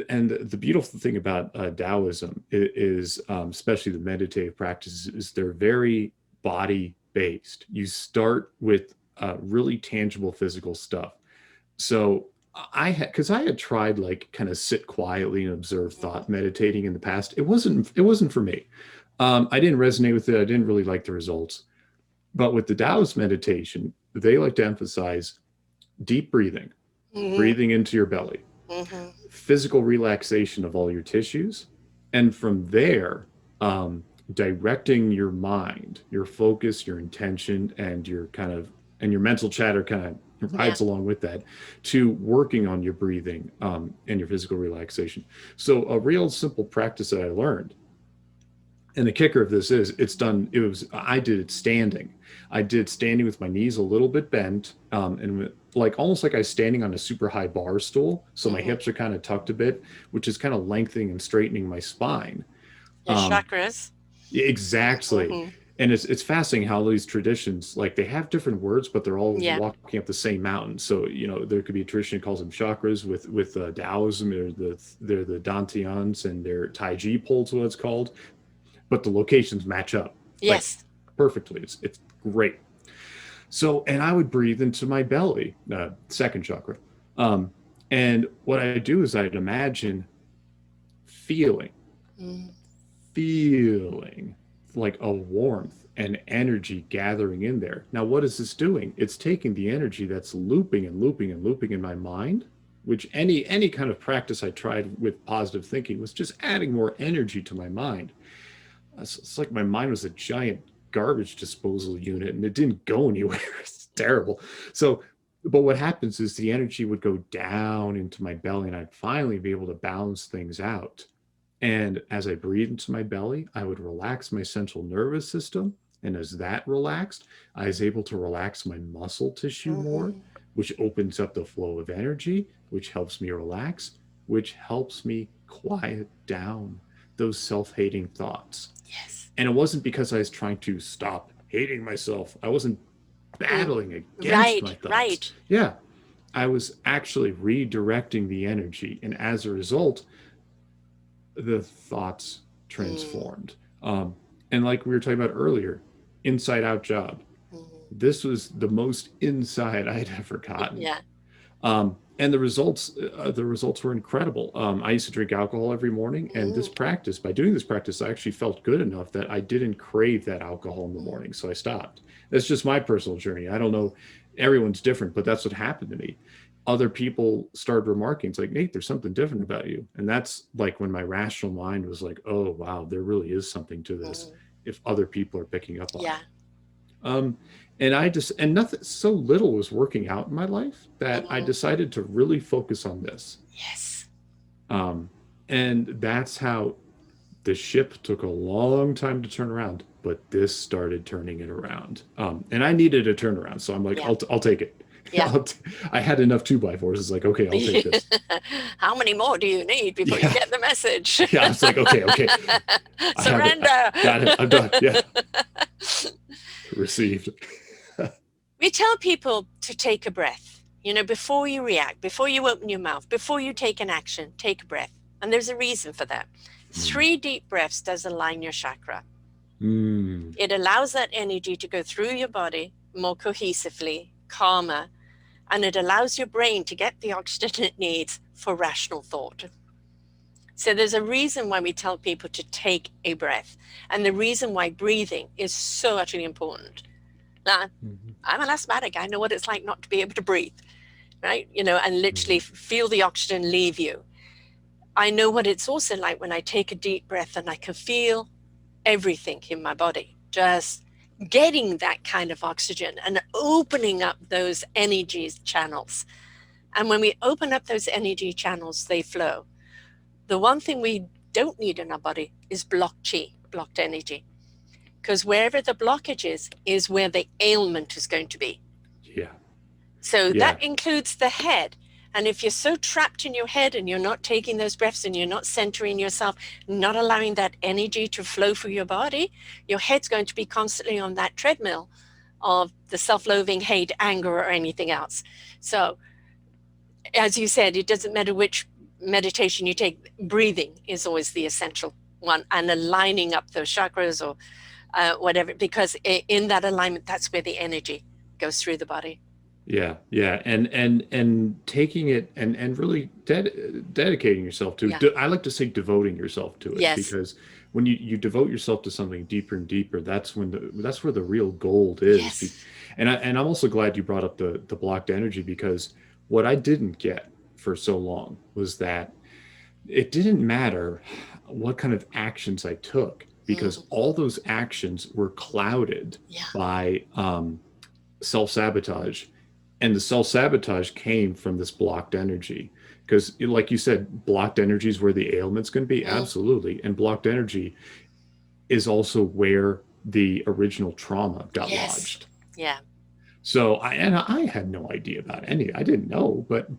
and the beautiful thing about Taoism is, especially the meditative practices, is they're very body based. You start with really tangible physical stuff. So I had, because I had tried like kind of sit quietly and observe Mhm. thought meditating in the past. It wasn't for me. I didn't resonate with it. I didn't really like the results. But with the Taoist meditation, they like to emphasize deep breathing, Mhm. breathing into your belly, Mhm. physical relaxation of all your tissues, and from there, directing your mind, your focus, your intention, and your kind of and your mental chatter kind of Yeah. rides along with that, to working on your breathing, and your physical relaxation. So a real simple practice that I learned And the kicker of this is I did it standing. I did standing with my knees a little bit bent, and like almost like I was standing on a super high bar stool. So my Hmm. hips are kind of tucked a bit, which is kind of lengthening and straightening my spine. Your Um, chakras. exactly. Hmm. And it's fascinating how these traditions, like they have different words, but they're all Yeah. walking up the same mountain. So, there could be a tradition that calls them chakras with Taoism. They're the Dantians, and their Tai Chi poles, what it's called, but the locations match up like Yes. perfectly. It's great. So, and I would breathe into my belly, second chakra. Um, and what I do is I'd imagine feeling, Mm. feeling like a warmth and energy gathering in there. Now, what is this doing? It's taking the energy that's looping and looping and looping in my mind, which any kind of practice I tried with positive thinking was just adding more energy to my mind. It's like my mind was a giant garbage disposal unit and it didn't go anywhere. It's terrible. So, but what happens is the energy would go down into my belly and I'd finally be able to balance things out. And as I breathed into my belly, I would relax my central nervous system. And as that relaxed, I was able to relax my muscle tissue more, Hmm. which opens up the flow of energy, which helps me relax, which helps me quiet down those self hating thoughts. Yes. And it wasn't because I was trying to stop hating myself, I wasn't Mm. battling against my Right. thoughts. Right. Yeah, I was actually redirecting the energy. And as a result, the thoughts Mm. transformed. Um, and like we were talking about earlier, inside out job. Hmm. This was the most inside I'd ever gotten. Yeah. And the results were incredible. I used to drink alcohol every morning, and Mm. by doing this practice, I actually felt good enough that I didn't crave that alcohol in the Mm. morning, so I stopped. That's just my personal journey. I don't know, everyone's different, but that's what happened to me. Other people started remarking, it's like, Nate, there's something different about you. And that's like when my rational mind was like, oh wow, there really is something to this Mm. if other people are picking up on it. Yeah. Um, and nothing, so little was working out in my life that I Hmm. decided to really focus on this. Yes. Um, and that's how the ship took a long time to turn around, but this started turning it around. And I needed a turnaround, so I'm like, Yeah. I'll take it. Yeah. I had enough 2x4s. It's like, okay, I'll take this. How many more do you need before you Yeah, get the message? yeah. It's like, okay, I have it. I Surrender. got it. I'm done. Yeah, received. We tell people to take a breath. Before you react, before you open your mouth, before you take an action, take a breath. And there's a reason for that. Mm. 3 deep breaths does align your chakra. Mm. It allows that energy to go through your body more cohesively, calmer, and it allows your brain to get the oxygen it needs for rational thought. So there's a reason why we tell people to take a breath, and the reason why breathing is so utterly important. Now, Mm-hmm. I'm an asthmatic. I know what it's like not to be able to breathe, right? And literally Mm. feel the oxygen leave you. I know what it's also like when I take a deep breath and I can feel everything in my body, just getting that kind of oxygen and opening up those energy channels. And when we open up those energy channels, they flow. The one thing we don't need in our body is blocked chi, blocked energy, because wherever the blockage is where the ailment is going to be. Yeah, So yeah, that includes the head. And if you're so trapped in your head and you're not taking those breaths and you're not centering yourself, not allowing that energy to flow through your body, your head's going to be constantly on that treadmill of the self-loathing, hate, anger, or anything else. So, as you said, it doesn't matter which meditation you take, breathing is always the essential one, and aligning up those chakras or whatever, because in that alignment, that's where the energy goes through the body. yeah. And taking it and really dedicating yourself to. Yeah. I like to say devoting yourself to it Yes. because when you devote yourself to something deeper and deeper, that's where the real gold is. Yes. And I'm also glad you brought up the blocked energy because what I didn't get for so long was that it didn't matter what kind of actions I took because Mm. all those actions were clouded Yeah. by self sabotage. And the self sabotage came from this blocked energy. Because, like you said, blocked energy is where the ailment's going to be. Mm. Absolutely. And blocked energy is also where the original trauma got Yes. lodged. Yeah. So I had no idea about any. I didn't know, but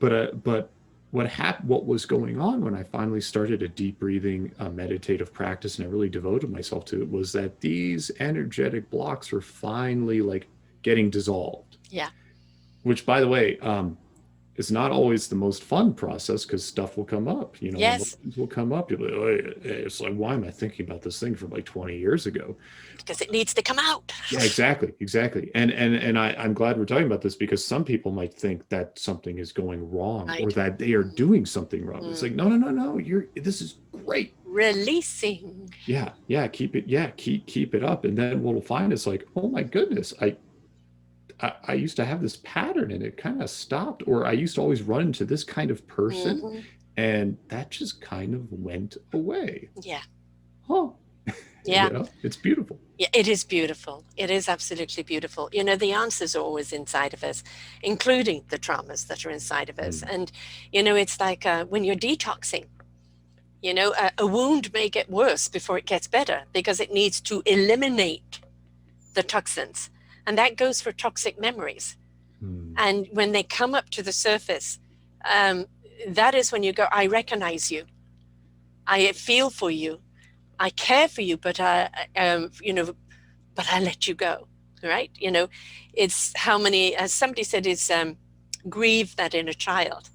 what was going on when I finally started a deep breathing meditative practice and I really devoted myself to it was that these energetic blocks were finally like getting dissolved. Yeah. Which, by the way, it's not always the most fun process because stuff will come up. Yes. Emotions will come up. You'll be like, "Oh, it's like, why am I thinking about this thing from like 20 years ago?" Because it needs to come out. Yeah, exactly, exactly. I'm glad we're talking about this because some people might think that something is going wrong or Right. that they are doing something wrong. It's like, Mm. no, no, no, no. This is great. Releasing. Yeah, yeah, keep it, yeah, keep it up. And then what we'll find is like, oh my goodness, I used to have this pattern and it kind of stopped, or I used to always run into this kind of person, Hmm. and that just kind of went away. Yeah. Huh. Yeah. It's beautiful. Yeah, it is beautiful. It is absolutely beautiful. The answers are always inside of us, including the traumas that are inside of us. Mm. And, it's like when you're detoxing, a wound may get worse before it gets better because it needs to eliminate the toxins. And that goes for toxic memories. Mm. And when they come up to the surface, um, that is when you go, I recognize you. I feel for you. I care for you, but but I let you go, right? It's how many, as somebody said, is grieve that inner child,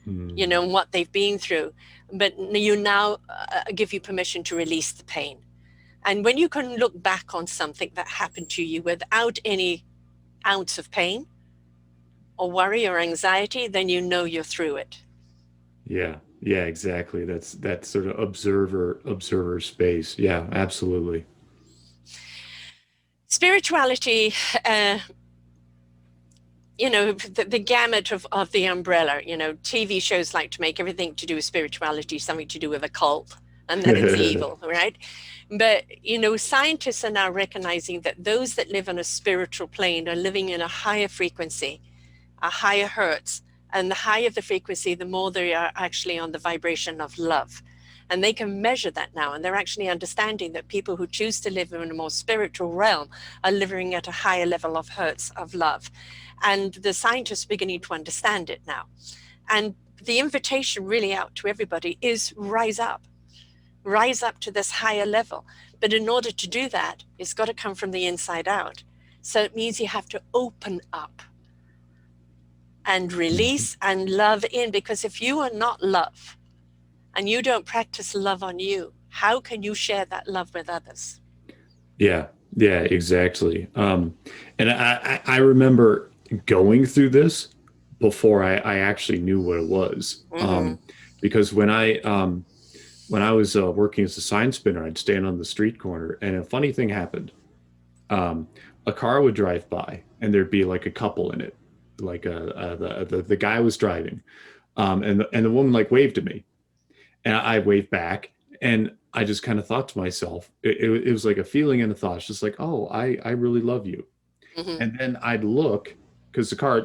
Mm. and what they've been through. But you now give you permission to release the pain. And when you can look back on something that happened to you without any ounce of pain or worry or anxiety, then you know you're through it. Yeah, yeah, exactly. That's that sort of observer space. Yeah, absolutely. Spirituality, uh, the gamut of the umbrella. TV shows like to make everything to do with spirituality something to do with a cult and that it's evil, right? But scientists are now recognizing that those that live on a spiritual plane are living in a higher frequency, a higher hertz, and the higher the frequency, the more they are actually on the vibration of love. And they can measure that now, and they're actually understanding that people who choose to live in a more spiritual realm are living at a higher level of hertz of love. And the scientists are beginning to understand it now. And the invitation really out to everybody is rise up to this higher level. But in order to do that, it's got to come from the inside out. So it means you have to open up and Mhm. release and love in, because if you are not love and you don't practice love on you, how can you share that love with others? Yeah, yeah, exactly. And I remember going through this before I actually knew what it was. Mm-hmm. Because when I was working as a sign spinner, I'd stand on the street corner, and a funny thing happened. Um, a car would drive by, and there'd be like a couple in it. Like the guy was driving, and the woman like waved at me, and I waved back, and I just kind of thought to myself, it was like a feeling and a thought. It's just like, oh, I really love you. Mm-hmm. And then I'd look because the car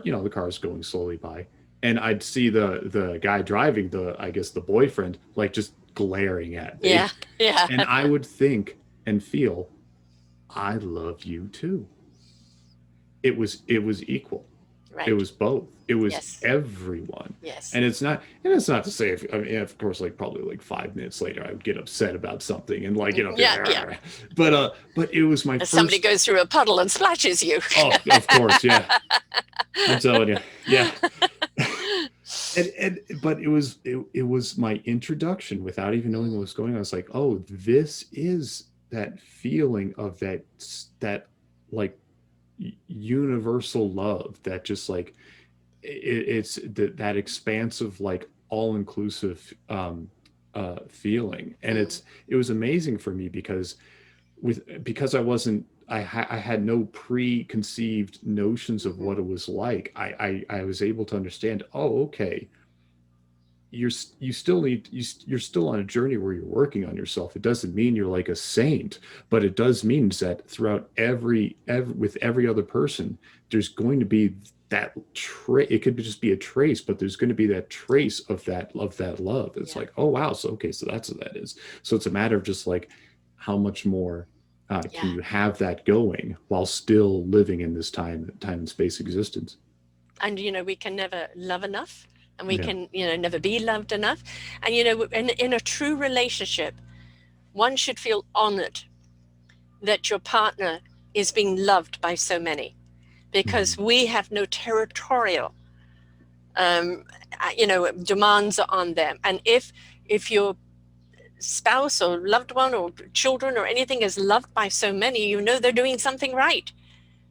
is going slowly by, and I'd see the guy driving, the I guess the boyfriend, like just glaring at me, Yeah, yeah, and I would think and feel, I love you too. It was equal. It right. was both. It was Yes, everyone. yes. And it's not to say, if I mean, of course, like probably like 5 minutes later I would get upset about something and like Mhm. Yeah, yeah. but it was my As somebody first. goes through a puddle and splashes you. Oh, of course, yeah. I'm telling you, yeah. And but it was my introduction without even knowing what was going on. It's like, oh, this is that feeling of that like universal love that just like it's that expansive, like all inclusive feeling. And Mm, it was amazing for me because I wasn't I had no preconceived notions of mhm. what it was like. I was able to understand, oh, okay, you're you still need you're still on a journey where you're working on yourself. It doesn't mean you're like a saint, but it does mean that throughout every with every other person, there's going to be that it could just be a trace, but there's going to be that trace of that love. It's Yeah, like, oh wow, so okay, so that's what that is. So it's a matter of just like how much more. can Yeah. you have that going while still living in this time and space existence? And we can never love enough, and we Yeah. can never be loved enough. And in a true relationship, one should feel honored that your partner is being loved by so many, because Mhm. we have no territorial demands on them. And if your spouse or loved one or children or anything is loved by so many, they're doing something right.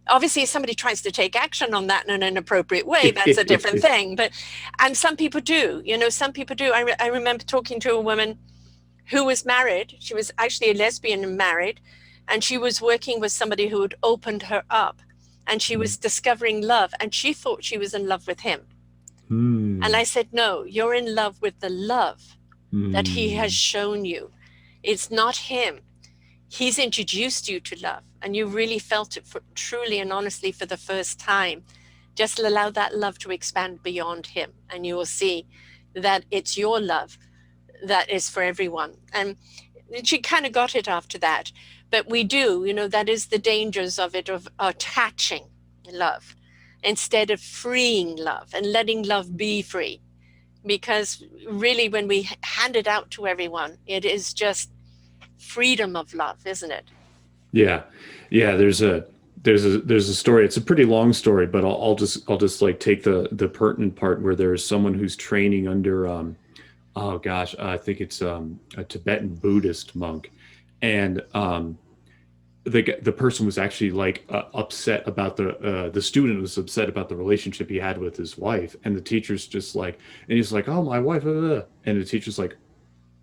Obviously, if somebody tries to take action on that in an inappropriate way, that's a different thing. And some people do. Some people do. I remember talking to a woman who was married. She was actually a lesbian and married, and she was working with somebody who had opened her up, and she was discovering love, and she thought she was in love with him. And Hmm. I said, no, you're in love with the love that he has Hmm. shown you. It's not him. He's introduced you to love, and you really felt it truly and honestly for the first time. Just allow that love to expand beyond him, and you will see that it's your love that is for everyone. And she kind of got it after that. But we do, that is the dangers of it, of attaching love instead of freeing love and letting love be free. Because really, when we hand it out to everyone, it is just freedom of love, isn't it? Yeah, yeah. There's a story. It's a pretty long story, but I'll just like take the pertinent part where there's someone who's training under oh gosh, I think it's a Tibetan Buddhist monk, and the person was actually like upset about the student was upset about the relationship he had with his wife, and the teacher's just like, and he's like, oh, my wife, and the teacher's like,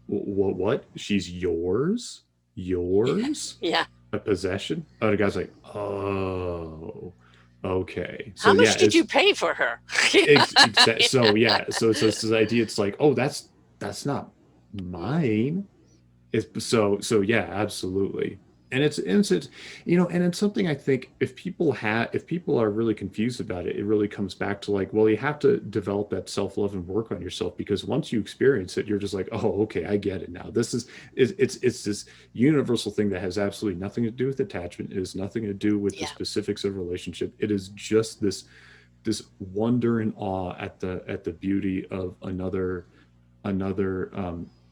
what? She's yours? Yours? Yeah. A possession? Oh, the guy's like, oh, okay. So How yeah, much did you pay for her? so yeah, so it's this idea. It's like, oh, that's not mine. So yeah, absolutely. And it's and it's something I think if people are really confused about it, it really comes back to like, well, you have to develop that self-love and work on yourself, because once you experience it, you're just like, oh, okay, I get it now. This is it's this universal thing that has absolutely nothing to do with attachment. It has nothing to do with the Yeah. specifics of relationship. It is just this wonder and awe at the beauty of another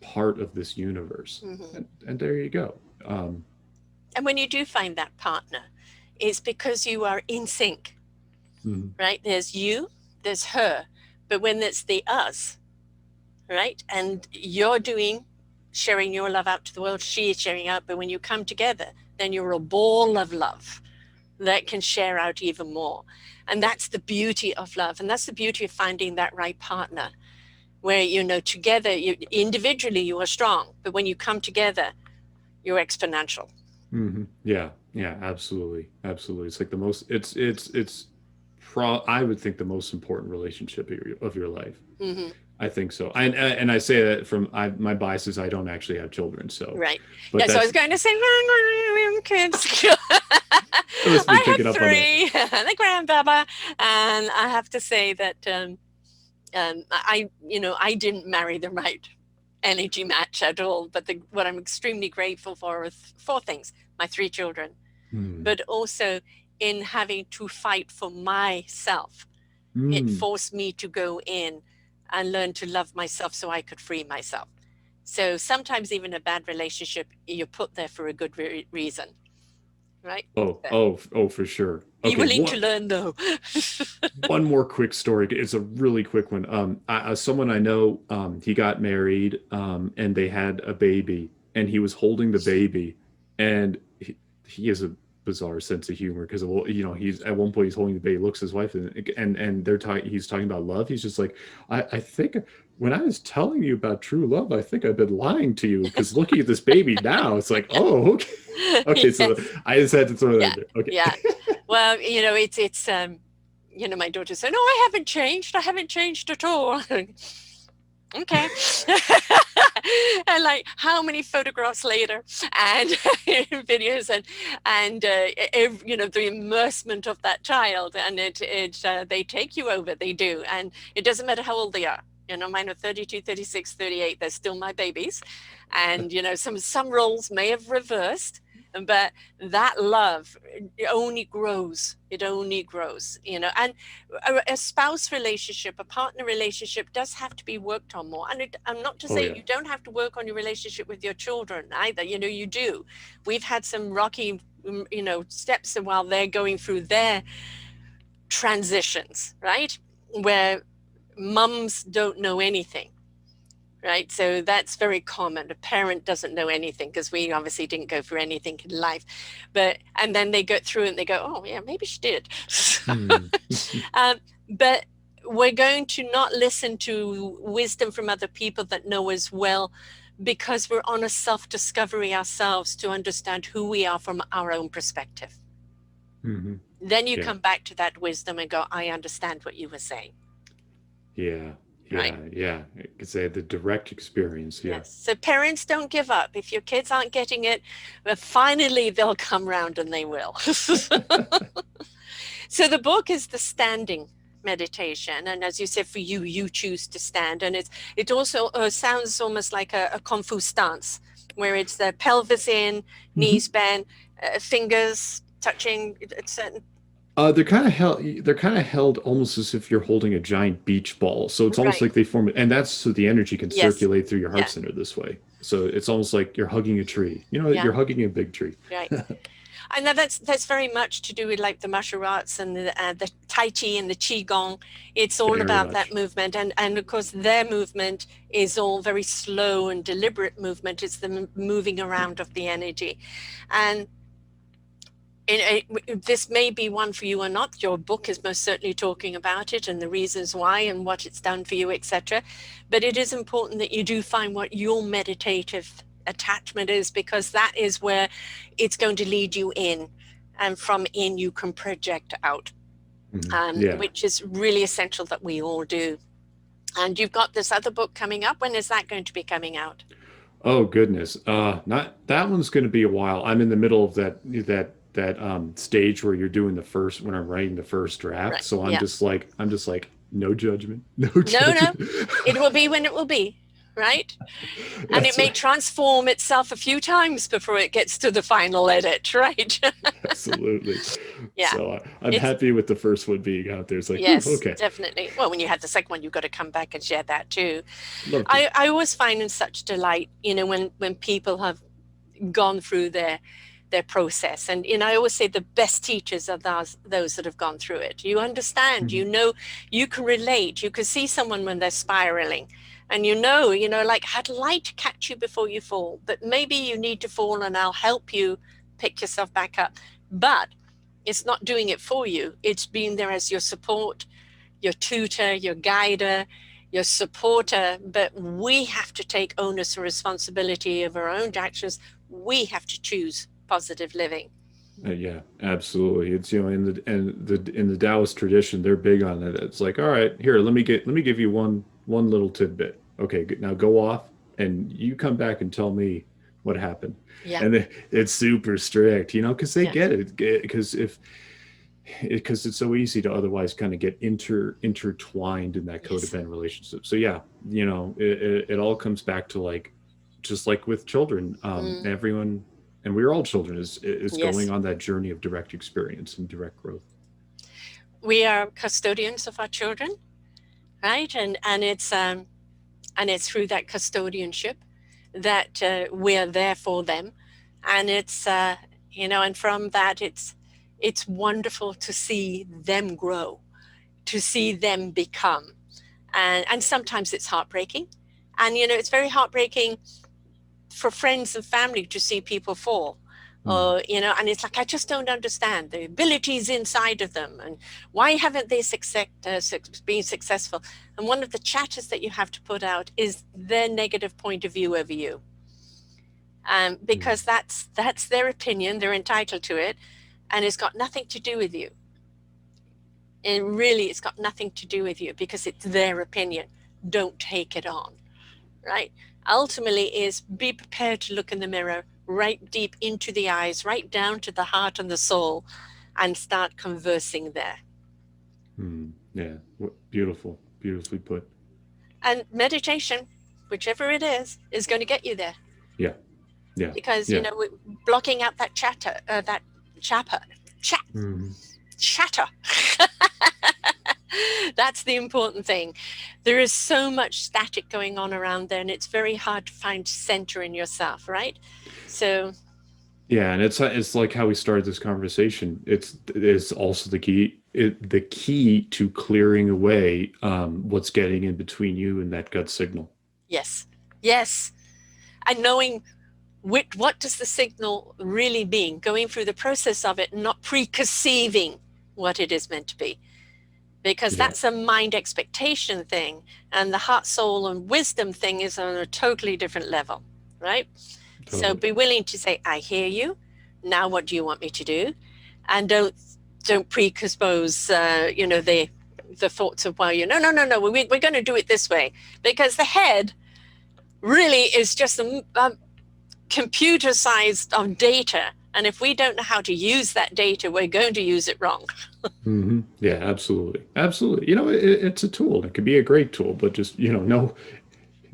part of this universe. Hmm. And there you go. Um, And when you do find that partner, it's because you are in sync, mhm, right? There's you, there's her. But when it's the us, right? And you're sharing your love out to the world, she is sharing out. But when you come together, then you're a ball of love that can share out even more. And that's the beauty of love. And that's the beauty of finding that right partner, where, together, individually, you are strong. But when you come together, you're exponential. yeah, yeah, absolutely, absolutely. It's like the most. It's I would think the most important relationship of your life. Hmm. I think so. And I say that from my bias is I don't actually have children, so, Right. but Yeah, so I that's was going to say, kids. I must be I had picking up on that. three, and a grandbaba, and I have to say that I didn't marry the right energy match at all. But what I'm extremely grateful for is four things: my three children, Hmm. but also in having to fight for myself. It Hmm. forced me to go in and learn to love myself so I could free myself. So sometimes even a bad relationship, you're put there for a good reason, right? So, Oh, for sure. be Okay, willing to what learn though. one more quick story. It's a really quick one. Someone I know, he got married, and they had a baby, and he was holding the baby, and he has a bizarre sense of humor because, well, he's at one point he's holding the baby, looks at his wife, and they're talking. He's talking about love. He's just like, I think when I was telling you about true love, I think I've been lying to you because looking at this baby now, it's like, oh, okay, okay. So Yes. I just had to throw that Yeah. in there. Okay. Yeah. Well, my daughter said, "No, I haven't changed. I haven't changed at all." Okay. And like how many photographs later and videos and the immersement of that child, and they take you over, they do. And it doesn't matter how old they are. Mine are 32, 36, 38. They're still my babies. And some roles may have reversed, But that love, it only grows. It only grows, and a spouse relationship, a partner relationship does have to be worked on more. And I'm not to Oh say yeah. you don't have to work on your relationship with your children either. You do. We've had some rocky, steps while they're going through their transitions, right? Where mums don't know anything, right? So that's very common. A parent doesn't know anything because we obviously didn't go through anything in life. And then they go through it and they go, oh, yeah, maybe she did. Hmm. um, but we're going to not listen to wisdom from other people that know as well, because we're on a self discovery ourselves to understand who we are from our own perspective. Hmm. Then you Yeah. come back to that wisdom and go, I understand what you were saying, Yeah. right? Yeah. I could say the direct experience. Yeah. Yes. So parents, don't give up. If your kids aren't getting it, well, finally they'll come round and they will. So the book is the standing meditation, and as you said, for you, you choose to stand, and it also sounds almost like a kung fu stance, where it's the pelvis in, knees Hmm. bent, fingers touching at certain. They're kind of held. They're kind of held almost as if you're holding a giant beach ball. So it's almost Right. like they form, and that's so the energy can Yes. circulate through your heart Yeah. center this way. So it's almost like you're hugging a tree. You know, Yeah. you're hugging a big tree. Right. I know that's very much to do with like the martial arts and the Tai Chi and the Qigong. It's all Very about that much. movement, and of course their movement is all very slow and deliberate movement. It's the moving around of the energy, and this may be one for you or not. Your book is most certainly talking about it and the reasons why and what it's done for you, etc. But it is important that you do find what your meditative attachment is, because that is where it's going to lead you in, and from in you can project out, Mhm. Yeah. which is really essential that we all do. And you've got this other book coming up. When is that going to be coming out? Oh goodness. Not that one's going to be a while. I'm in the middle of that stage where you're doing the first when I'm writing the first draft. Right. So Yeah. I'm just like no judgment, no No, no, judgment. it will be when it will be, right? And it That's may right. transform itself a few times before it gets to the final edit, right? Absolutely. Yeah. So I'm It's, happy with the first one being out there. It's like, whew, yes, okay, definitely. Well, when you had the second one, you've got to come back and share that too. love to. I always find in such delight, when people have gone through their process. And I always say the best teachers are those that have gone through it. You understand, Mhm. you can relate, you can see someone when they're spiraling. And like, I'd like to catch you before you fall, but maybe you need to fall and I'll help you pick yourself back up. But it's not doing it for you. It's being there as your support, your tutor, your guider, your supporter. But we have to take onus and responsibility of our own actions. We have to choose positive living. Yeah, absolutely. It's in the Taoist tradition, they're big on it. It's like, all right, here, let me give you one little tidbit. Okay, now go off and you come back and tell me what happened. Yeah, And it's super strict, because they yeah, get it. Because it's so easy to otherwise kind of get intertwined in that yes. codependent relationship. So yeah, it all comes back to like just like with children, Mm, everyone, and we're all children, is going yes. on that journey of direct experience and direct growth. We are custodians of our children, right? And it's through that custodianship that we're there for them. And and from that, it's wonderful to see them grow, to see them become. And sometimes it's heartbreaking. And it's very heartbreaking for friends and family to see people fall. Hmm. And it's like, I just don't understand the abilities inside of them, and why haven't they been successful? And one of the chatters that you have to put out is their negative point of view over you, Hmm. because that's their opinion. They're entitled to it, and it's got nothing to do with you. And really, it's got nothing to do with you because it's their opinion. Don't take it on, right? Ultimately, is be prepared to look in the mirror, right deep into the eyes, right down to the heart and the soul, and start conversing there. Hmm. Yeah. Beautiful, beautifully put. And meditation, whichever it is going to get you there. Yeah. Yeah. because Yeah. blocking out that chatter, that chapper, chat, Hmm. chatter. That's the important thing. There is so much static going on around there, and it's very hard to find center in yourself, right? So, Yeah, and it's like how we started this conversation. It's also the key to clearing away what's getting in between you and that gut signal. yes, yes. And knowing what does the signal really mean, going through the process of it, not preconceiving what it is meant to be, because Yeah, that's a mind expectation thing, and the heart, soul, and wisdom thing is on a totally different level, right? So totally. be willing to say, I hear you. Now what do you want me to do? And don't precompose the thoughts of, well, no, we're going to do it this way, because the head really is just a computer sized of data, and if we don't know how to use that data, we're going to use it wrong. Yeah, absolutely, absolutely. It's a tool. It could be a great tool, but just no,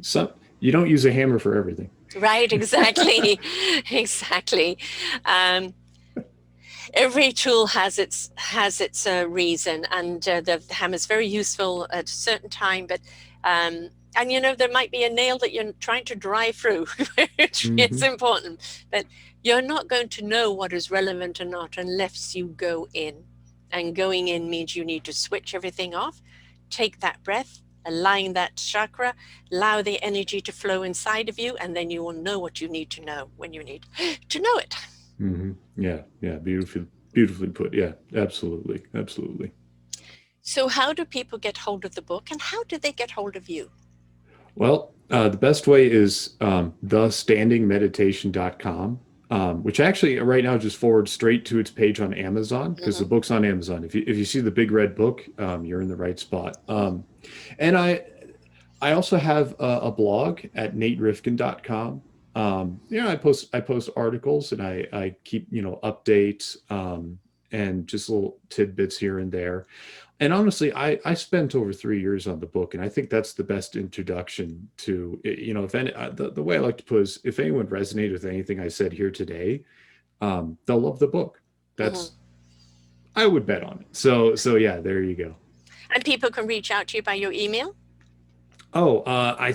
some you don't use a hammer for everything. Right, exactly. Exactly. um, every tool has its reason, and the hammer is very useful at a certain time, but and there might be a nail that you're trying to drive through, which is Hmm. important, but you're not going to know what is relevant or not unless you go in. And going in means you need to switch everything off, take that breath, align that chakra, allow the energy to flow inside of you, and then you will know what you need to know when you need to know it. Yeah, yeah, beautifully put. Yeah, absolutely, absolutely. So, how do people get hold of the book, and how do they get hold of you? Well, the best way is thestandingmeditation.com, which actually right now just forwards straight to its page on Amazon because the Hmm. book's on Amazon. If you see the big red book, you're in the right spot. And I also have a blog at naterifkin.com. I post articles and I keep updates and just little tidbits here and there. And honestly, I spent over 3 years on the book, and I think that's the best introduction to if any the way I like to put it is if anyone resonated with anything I said here today, they'll love the book. Hmm. That's I would bet on it. So yeah, there you go. And people can reach out to you by your email. Oh, I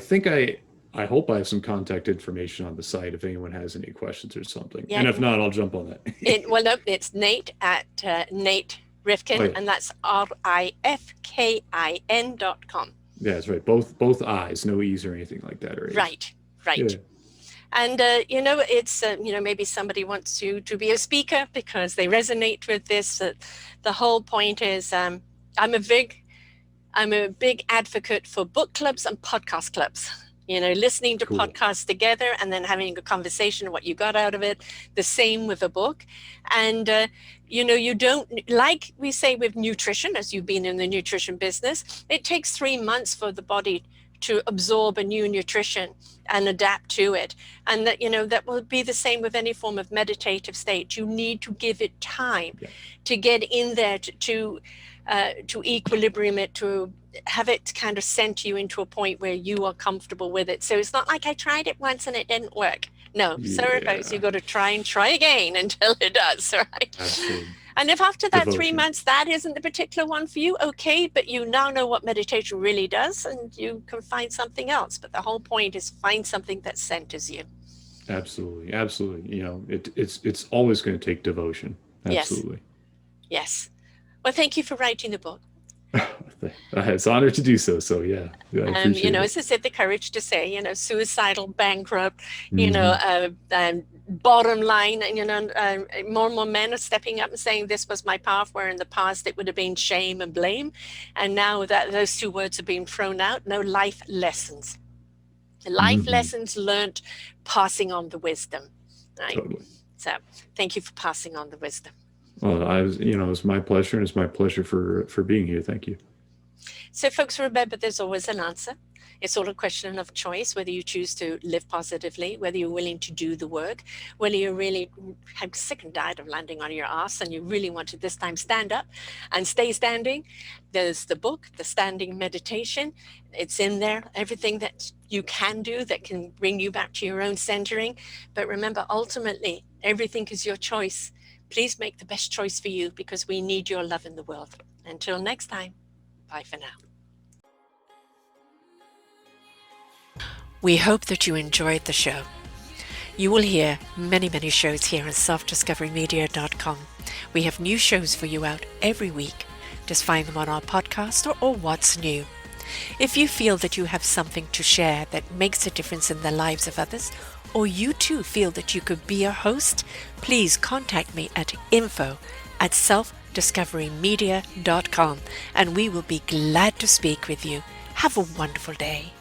hope I have some contact information on the site if anyone has any questions or something. Yeah. And if not, I'll jump on that. Well, no, it's Nate at Nate Oh Rifkin, yeah. and that's RIFKIN.com. Yeah, that's right. Both eyes, no E's or anything like that or A's. Right, Yeah. right. And it's maybe somebody wants you to be a speaker because they resonate with this. The whole point is, I'm a big I'm a big advocate for book clubs and podcast clubs. Listening to Cool. podcasts together and then having a conversation, what you got out of it. The same with a book. And, you don't, like we say with nutrition, as you've been in the nutrition business, it takes 3 months for the body to absorb a new nutrition and adapt to it. And that will be the same with any form of meditative state. You need to give it time Yeah. to get in there to equilibrium it, to have it kind of send you into a point where you are comfortable with it. So it's not like I tried it once and it didn't work. No, sorry folks, you Yeah. got to try and try again until it does, right? Absolutely. And if after that three Devotion. months that isn't the particular one for you, okay, but you now know what meditation really does and you can find something else. But the whole point is find something that centers you. Absolutely. Absolutely. It's always going to take devotion. Yes, Absolutely. yes. Well, thank you for writing the book. It's an honor to do so. So yeah, I appreciate it. As I said, the courage to say, suicidal, bankrupt, Hmm. bottom line, and more and more men are stepping up and saying this was my path, where in the past it would have been shame and blame, and now that those two words are being thrown out, no, life Hmm. lessons learned, passing on the wisdom, right? Totally. So, thank you for passing on the wisdom. Well, it's my pleasure, and it's my pleasure for being here. Thank you. So, folks, remember there's always an answer. It's all a question of choice, whether you choose to live positively, whether you're willing to do the work, whether you really have sick and died of landing on your ass and you really want to this time stand up and stay standing. There's the book, The Standing Meditation. It's in there, everything that you can do that can bring you back to your own centering. But remember, ultimately, everything is your choice. Please make the best choice for you because we need your love in the world. Until next time, bye for now. We hope that you enjoyed the show. You will hear many, many shows here on selfdiscoverymedia.com. We have new shows for you out every week. Just find them on our podcast or What's New. If you feel that you have something to share that makes a difference in the lives of others, or you too feel that you could be a host, please contact me at info@selfdiscoverymedia.com and we will be glad to speak with you. Have a wonderful day.